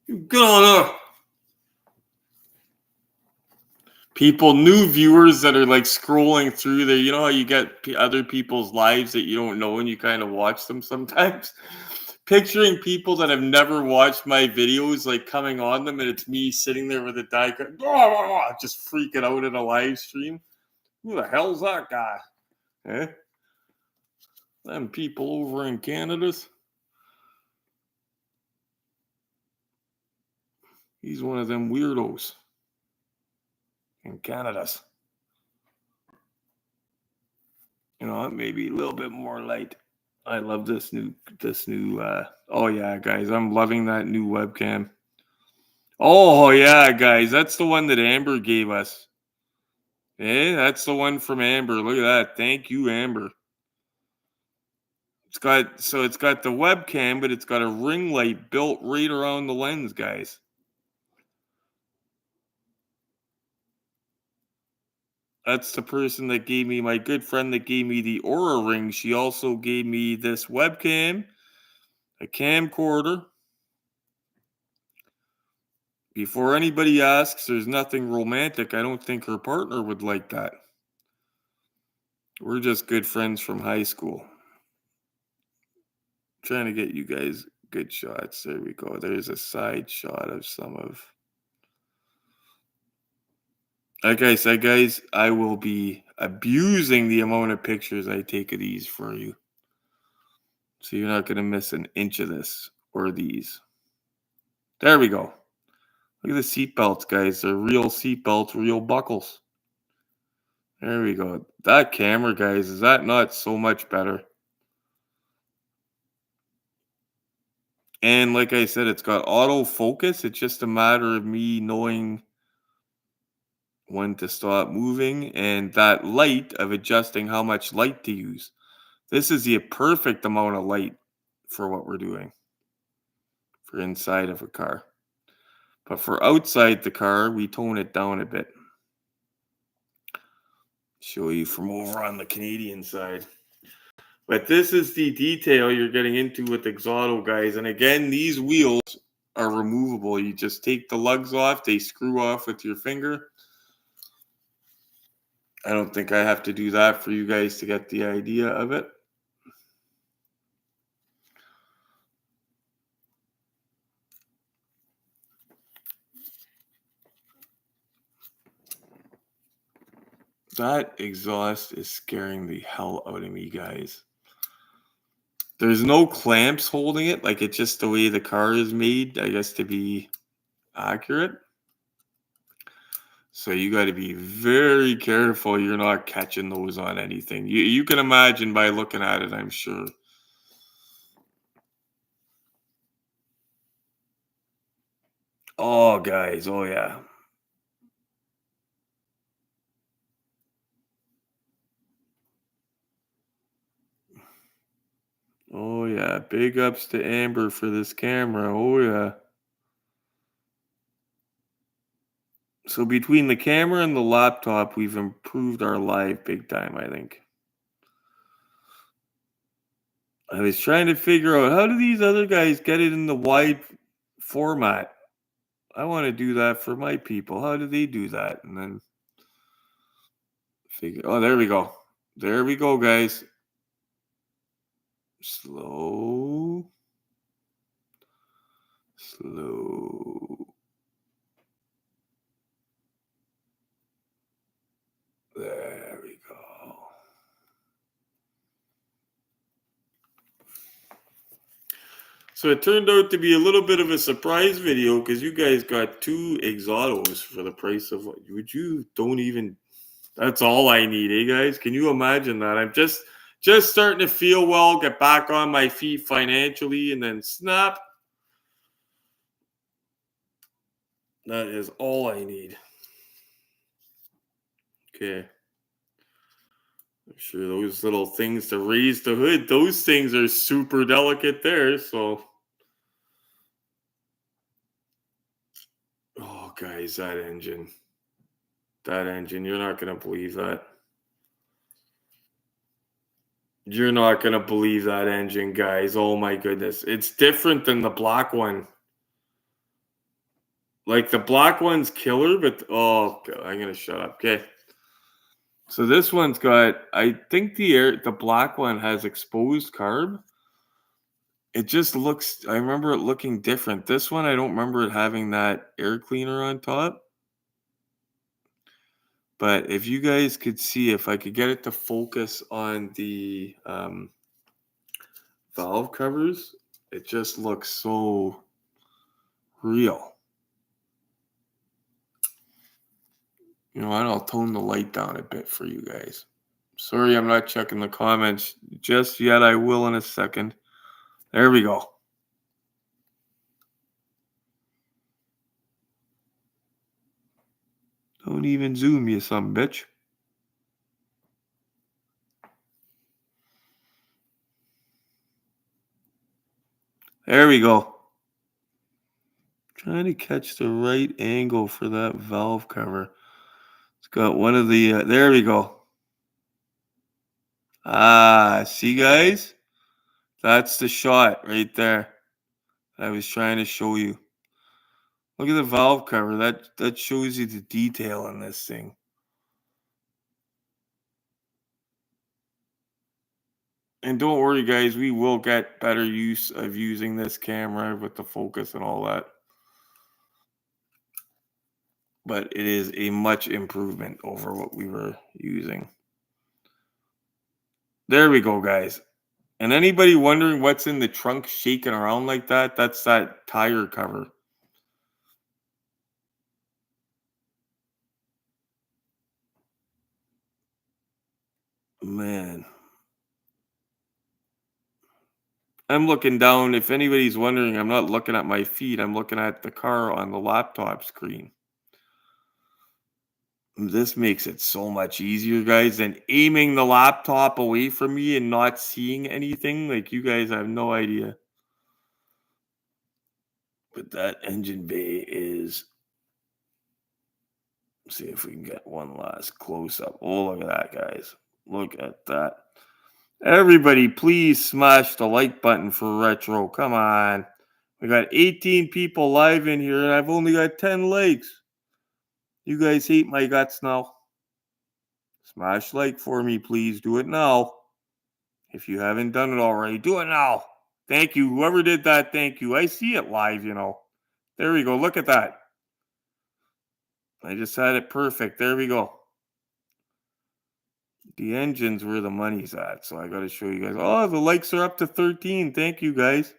Get on there. People, new viewers that are like scrolling through there, you know how you get other people's lives that you don't know and you kind of watch them sometimes? Picturing people that have never watched my videos like coming on them and it's me sitting there with a die cut, just freaking out in a live stream. Who the hell's that guy? Eh? Them people over in Canada's. He's one of them weirdos in Canada's. You know, maybe a little bit more light. I love this new oh yeah, guys, I'm loving that new webcam. Oh, yeah, guys. That's the one that Amber gave us. Eh, that's the one from Amber. Look at that. Thank you, Amber. It's got the webcam, but it's got a ring light built right around the lens, guys. That's the person that gave me, my good friend that gave me the Aura ring. She also gave me this webcam, a camcorder. Before anybody asks, there's nothing romantic. I don't think her partner would like that. We're just good friends from high school. Trying to get you guys good shots. There we go. There's a side shot of some of. Like I said, guys, I will be abusing the amount of pictures I take of these for you. So you're not going to miss an inch of this or these. There we go. Look at the seat belts, guys. They're real seat belts, real buckles. There we go. That camera, guys, is that not so much better? And like I said, it's got autofocus. It's just a matter of me knowing when to stop moving and that light of adjusting how much light to use. This is the perfect amount of light for what we're doing for inside of a car. But for outside the car, we tone it down a bit. Show you from over on the Canadian side. But this is the detail you're getting into with Exoto, guys. And again, these wheels are removable. You just take the lugs off. They screw off with your finger. I don't think I have to do that for you guys to get the idea of it. That exhaust is scaring the hell out of me, guys. There's no clamps holding it. Like, it's just the way the car is made, I guess, to be accurate. So you got to be very careful you're not catching those on anything. You can imagine by looking at it, I'm sure. Oh, guys. Oh, yeah. Oh, yeah. Big ups to Amber for this camera. Oh, yeah. So between the camera and the laptop, we've improved our live big time, I think. I was trying to figure out, how do these other guys get it in the wide format? I want to do that for my people. How do they do that? And then figure, oh, there we go. There we go, guys. Slow. Slow. There we go. So it turned out to be a little bit of a surprise video because you guys got 2 Exotos for the price of what you don't even. That's all I need, eh, guys? Can you imagine that? I'm just starting to feel well, get back on my feet financially, and then snap. That is all I need. Okay. I'm sure those little things to raise the hood, those things are super delicate there. So, oh, guys, that engine, you're not going to believe that. You're not going to believe that engine, guys. Oh, my goodness. It's different than the black one. Like, the black one's killer, but, oh, God, I'm going to shut up. Okay. So this one's got, I think the black one has exposed carb. It just looks, I remember it looking different. This one, I don't remember it having that air cleaner on top. But if you guys could see, if I could get it to focus on the valve covers, it just looks so real. You know what? I'll tone the light down a bit for you guys. Sorry, I'm not checking the comments just yet. I will in a second. There we go. Don't even zoom, you some bitch. There we go. Trying to catch the right angle for that valve cover. It's got one of the, there we go. Ah, see guys? That's the shot right there I was trying to show you. Look at the valve cover. That shows you the detail on this thing. And don't worry, guys. We will get better use of using this camera with the focus and all that. But it is a much improvement over what we were using. There we go, guys. And anybody wondering what's in the trunk shaking around like that? That's that tire cover. Man. I'm looking down. If anybody's wondering, I'm not looking at my feet. I'm looking at the car on the laptop screen. This makes it so much easier, guys, than aiming the laptop away from me and not seeing anything. Like, you guys have no idea. But that engine bay is... Let's see if we can get one last close-up. Oh, look at that, guys. Look at that. Everybody, please smash the like button for Retro. Come on. We got 18 people live in here, and I've only got 10 likes. You guys hate my guts now. Smash like for me, please. Do it now. If you haven't done it already, do it now. Thank you. Whoever did that, thank you. I see it live, you know. There we go. Look at that. I just had it perfect. There we go. The engine's where the money's at, so I got to show you guys. Oh, the likes are up to 13. Thank you, guys.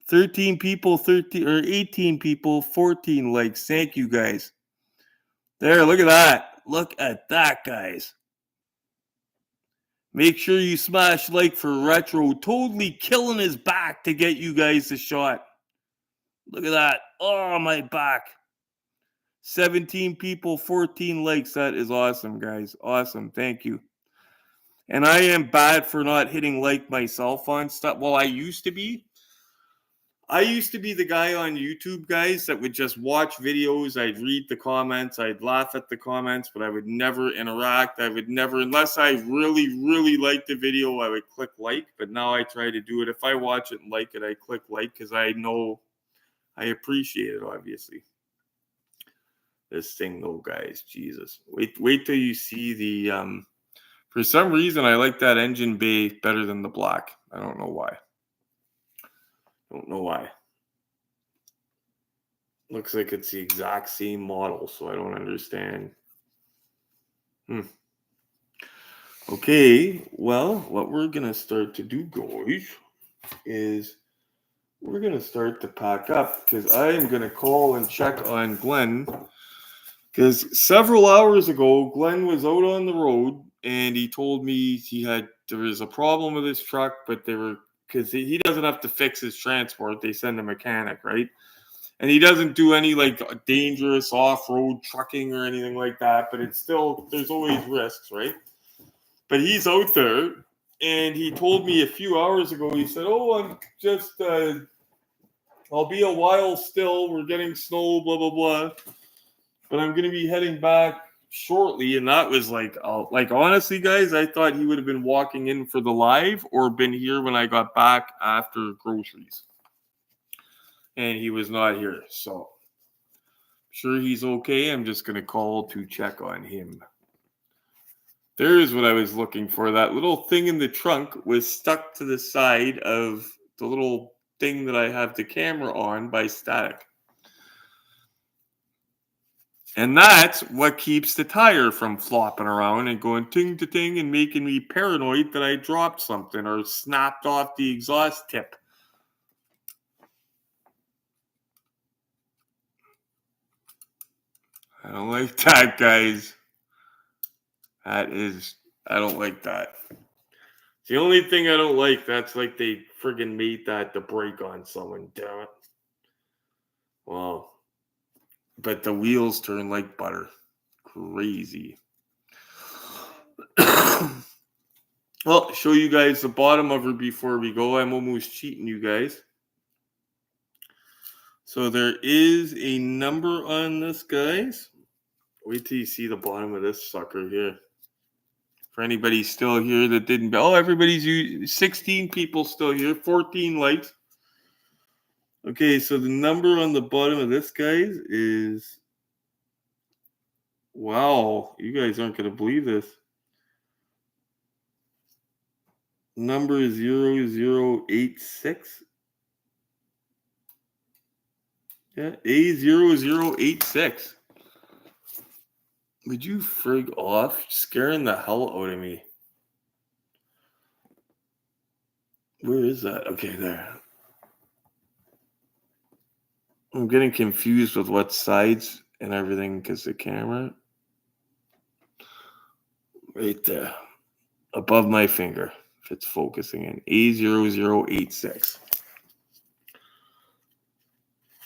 13 people, 13 or 18 people, 14 likes. Thank you, guys. There, look at that. Look at that, guys. Make sure you smash like for Retro. Totally killing his back to get you guys the shot. Look at that. Oh, my back. 17 people, 14 likes. That is awesome, guys. Awesome. Thank you. And I am bad for not hitting like myself on stuff. Well, I used to be. I used to be the guy on YouTube, guys, that would just watch videos. I'd read the comments. I'd laugh at the comments, but I would never interact. I would never, unless I really, really liked the video, I would click like. But now I try to do it. If I watch it and like it, I click like because I know I appreciate it, obviously. This thing, though, guys, Jesus. Wait till you see the... For some reason, I like that engine bay better than the black. I don't know why. Don't know why. Looks like it's the exact same model, so I don't understand. Okay, well, what we're going to start to do, guys, is we're going to start to pack up because I am going to call and check on Glenn because several hours ago, Glenn was out on the road and he told me there was a problem with his truck, but because he doesn't have to fix his transport. They send a mechanic, right? And he doesn't do any like dangerous off-road trucking or anything like that, but it's still, there's always risks, right? But he's out there and he told me a few hours ago, he said, oh, I'm just, I'll be a while still. We're getting snow, blah, blah, blah. But I'm going to be heading back shortly. And that was like honestly, guys, I thought he would have been walking in for the live or been here when I got back after groceries. And he was not here. So I'm sure he's okay. I'm just going to call to check on him. There's what I was looking for. That little thing in the trunk was stuck to the side of the little thing that I have the camera on by static. And that's what keeps the tire from flopping around and going ting to ting and making me paranoid that I dropped something or snapped off the exhaust tip. I don't like that, guys. I don't like that. It's the only thing I don't like. That's like they friggin' made that to break on someone. Damn it. Well, but the wheels turn like butter. crazy. Well, show you guys the bottom of her before we go. I'm almost cheating you guys. So there is a number on this, guys. Wait till you see the bottom of this sucker here. For anybody still here that didn't... Oh, everybody's... 16 people still here. 14 likes. Okay, so the number on the bottom of this, guys, is... Wow, you guys aren't going to believe this. Number 0086. Yeah, A0086. Would you frig off? Scaring the hell out of me. Where is that? Okay, there. I'm getting confused with what sides and everything because the camera. Right there. Above my finger. If it's focusing in. A0086.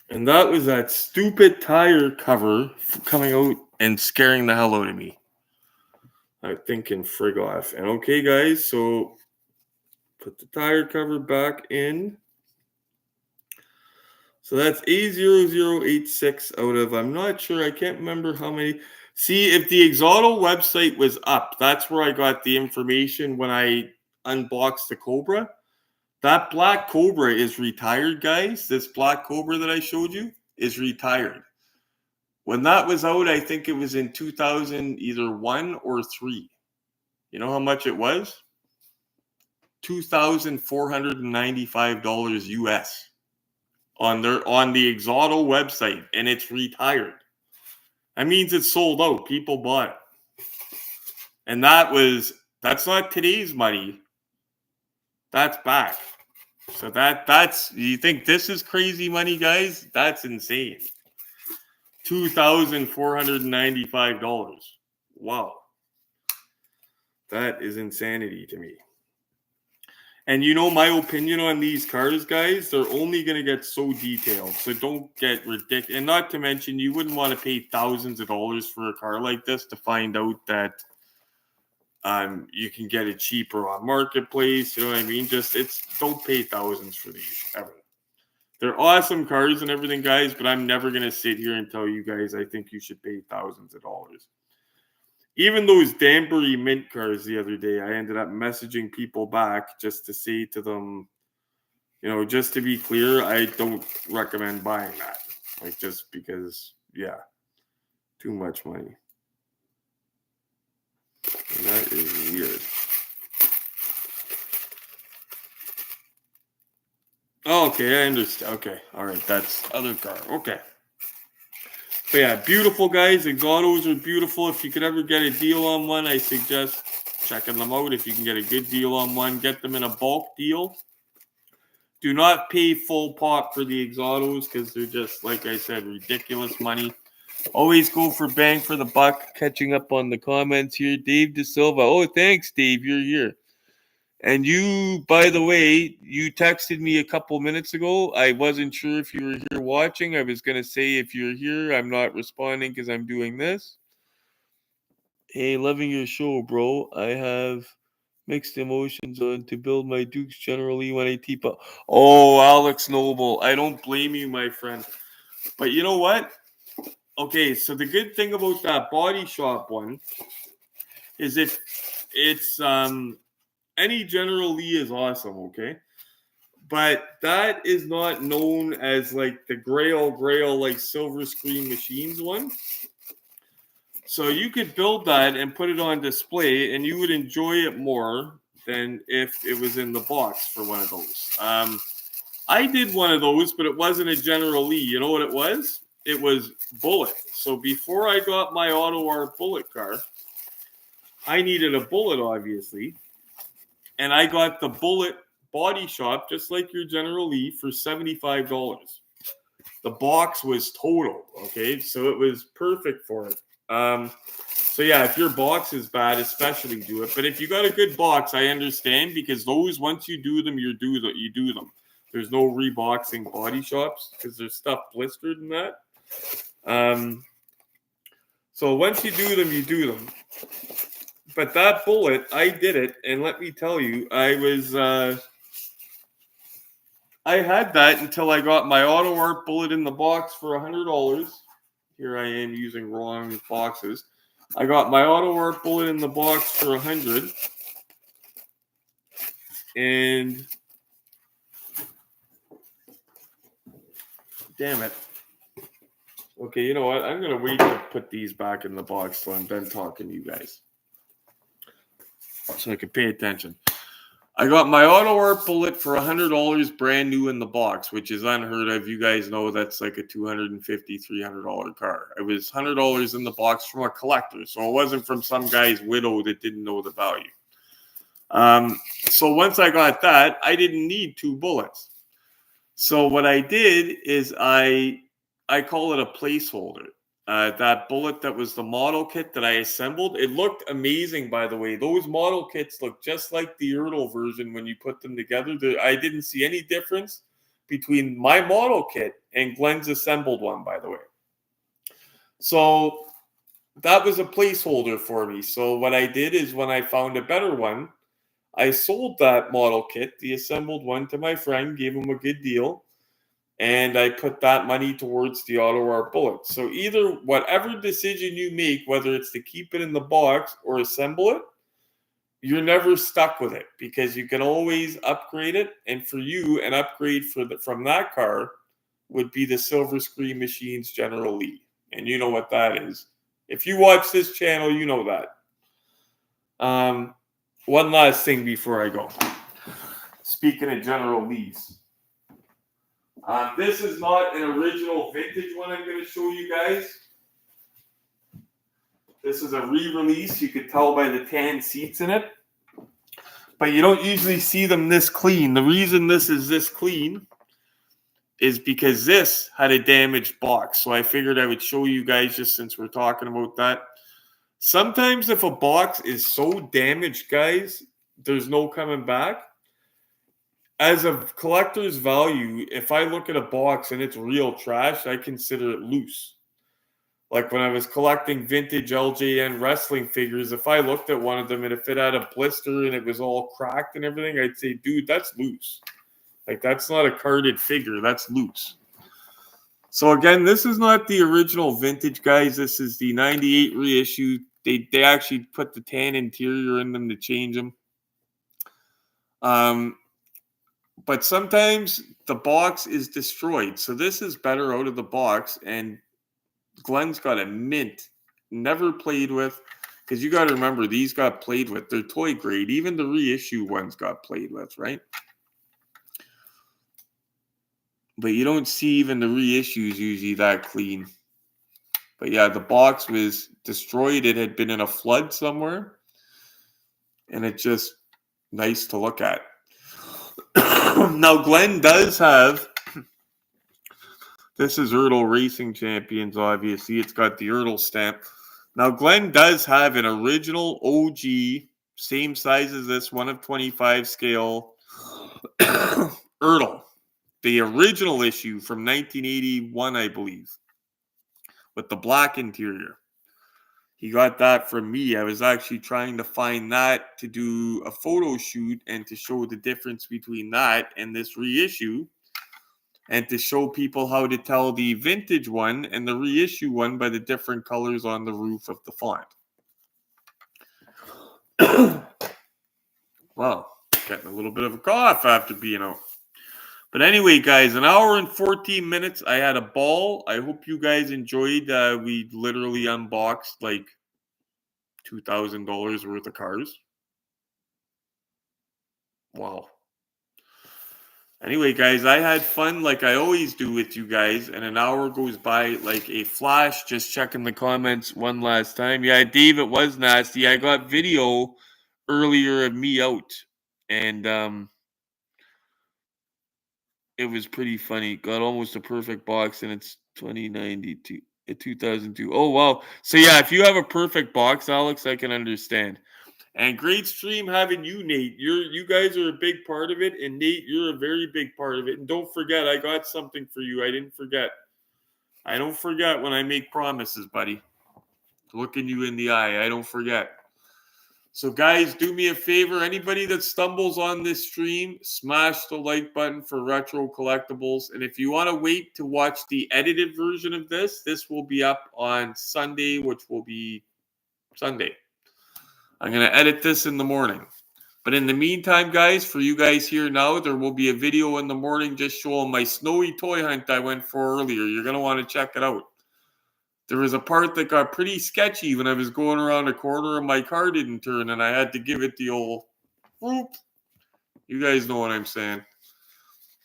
And that was that stupid tire cover coming out and scaring the hell out of me. I'm thinking frig off. And okay, guys, so put the tire cover back in. So that's A0086 out of, I'm not sure, I can't remember how many. See, if the Exoto website was up, that's where I got the information when I unboxed the Cobra. That black Cobra is retired, guys. This black Cobra that I showed you is retired. When that was out, I think it was in 2000, either 1 or 3. You know how much it was? $2,495 US on the Exoto website, and it's retired. That means it's sold out. People bought it. And that's not today's money. That's back. So that's, you think this is crazy money, guys? That's insane. $2,495. Wow. That is insanity to me. And you know my opinion on these cars, guys, they're only going to get so detailed. So don't get ridiculous. And not to mention, you wouldn't want to pay thousands of dollars for a car like this to find out that you can get it cheaper on Marketplace. You know what I mean? Don't pay thousands for these ever. They're awesome cars and everything, guys, but I'm never going to sit here and tell you guys I think you should pay thousands of dollars. Even those Danbury Mint cars the other day, I ended up messaging people back just to say to them, you know, just to be clear, I don't recommend buying that. Like, just because, yeah, too much money. And that is weird. Oh, okay, I understand. Okay, all right, that's other car. Okay. But yeah, beautiful, guys. Exotos are beautiful. If you could ever get a deal on one, I suggest checking them out. If you can get a good deal on one, get them in a bulk deal. Do not pay full pop for the Exotos because they're just, like I said, ridiculous money. Always go for bang for the buck. Catching up on the comments here. Dave De Silva. Oh, thanks, Dave. You're here. And you, by the way, you texted me a couple minutes ago. I wasn't sure if you were here watching. I was going to say if you're here, I'm not responding because I'm doing this. Hey, loving your show, bro. I have mixed emotions on to build my Dukes generally when I teep up. Oh, Alex Noble. I don't blame you, my friend. But you know what? Okay, so the good thing about that body shop one is if it's any General Lee is awesome, okay? But that is not known as like the Grail like Silver Screen Machines one. So you could build that and put it on display and you would enjoy it more than if it was in the box for one of those. I did one of those, but it wasn't a General Lee. You know what it was? It was Bullet. So before I got my Auto Art Bullet car, I needed a Bullet, obviously. And I got the Bullet body shop, just like your General Lee, for $75. The box was total, okay? So it was perfect for it. So yeah, if your box is bad, especially do it. But if you got a good box, I understand, because those, once you do them, you do them. There's no reboxing body shops because there's stuff blistered in that. So So once you do them, you do them. But that bullet, I did it, and let me tell you, I had that until I got my auto art bullet in the box for $100. Here I am using wrong boxes. I got my auto art bullet in the box for $100, and damn it. Okay, you know what? I'm gonna wait to put these back in the box till I'm done talking to you guys, so I can pay attention. I got my auto art bullet for $100 brand new in the box, which is unheard of. You guys know that's like a $250, $300 car. It was $100 in the box from a collector, so it wasn't from some guy's widow that didn't know the value. So once I got that, I didn't need 2 bullets. So what I did is I call it a placeholder. That bullet that was the model kit that I assembled, it looked amazing, by the way. Those model kits look just like the Ertl version when you put them together. I didn't see any difference between my model kit and Glenn's assembled one, by the way. So that was a placeholder for me. So what I did is when I found a better one, I sold that model kit, the assembled one, to my friend, gave him a good deal. And I put that money towards the auto art bullet. So either whatever decision you make, whether it's to keep it in the box or assemble it, you're never stuck with it because you can always upgrade it. And for you, an upgrade from that car would be the Silver Screen Machines General Lee. And you know what that is. If you watch this channel, you know that. One last thing before I go. Speaking of General Lees. This is not an original vintage one I'm going to show you guys. This is a re-release. You could tell by the tan seats in it. But you don't usually see them this clean. The reason this is this clean is because this had a damaged box. So I figured I would show you guys just since we're talking about that. Sometimes if a box is so damaged, guys, there's no coming back. As a collector's value, if I look at a box and it's real trash, I consider it loose. Like when I was collecting vintage LJN wrestling figures, if I looked at one of them and if it had a blister and it was all cracked and everything, I'd say, dude, that's loose. Like that's not a carded figure, that's loose. So again, this is not the original vintage, guys. This is the 98 reissue. They actually put the tan interior in them to change them. But sometimes the box is destroyed. So this is better out of the box. And Glenn's got a mint. Never played with. Because you got to remember, these got played with. They're toy grade. Even the reissue ones got played with, right? But you don't see even the reissues usually that clean. But yeah, the box was destroyed. It had been in a flood somewhere. And it's just nice to look at. Now, Glenn does have, this is Ertl Racing Champions, obviously. It's got the Ertl stamp. Now, Glenn does have an original OG, same size as this, 1 of 25 scale, Ertl. The original issue from 1981, I believe, with the black interior. He got that from me. I was actually trying to find that to do a photo shoot and to show the difference between that and this reissue and to show people how to tell the vintage one and the reissue one by the different colors on the roof of the font. Well, getting a little bit of a cough after being out. But anyway, guys, 1 hour and 14 minutes. I had a ball. I hope you guys enjoyed. We literally unboxed like $2,000 worth of cars. Wow. Anyway, guys, I had fun like I always do with you guys. And 1 hour goes by like a flash. Just checking the comments one last time. Yeah, Dave, it was nasty. I got video earlier of me out. And it was pretty funny. Got almost a perfect box, and it's 2002. Oh, wow. So, yeah, if you have a perfect box, Alex, I can understand. And great stream having you, Nate. You guys are a big part of it, and Nate, you're a very big part of it. And don't forget, I got something for you. I didn't forget. I don't forget when I make promises, buddy. looking you in the eye. I don't forget. So guys, do me a favor. Anybody that stumbles on this stream, smash the like button for Retro Collectibles. And if you want to wait to watch the edited version of this, this will be up on Sunday, which will be Sunday. I'm going to edit this in the morning. But in the meantime, guys, for you guys here now, there will be a video in the morning just showing my snowy toy hunt I went for earlier. You're going to want to check it out. There was a part that got pretty sketchy when I was going around a corner and my car didn't turn and I had to give it the old whoop. You guys know what I'm saying.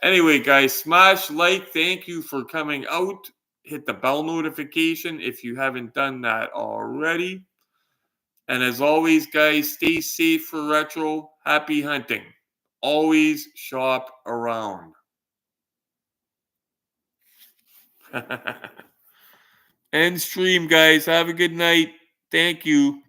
Anyway, guys, smash like. Thank you for coming out. Hit the bell notification if you haven't done that already. And as always, guys, stay safe for retro. Happy hunting. Always shop around. End stream, guys. Have a good night. Thank you.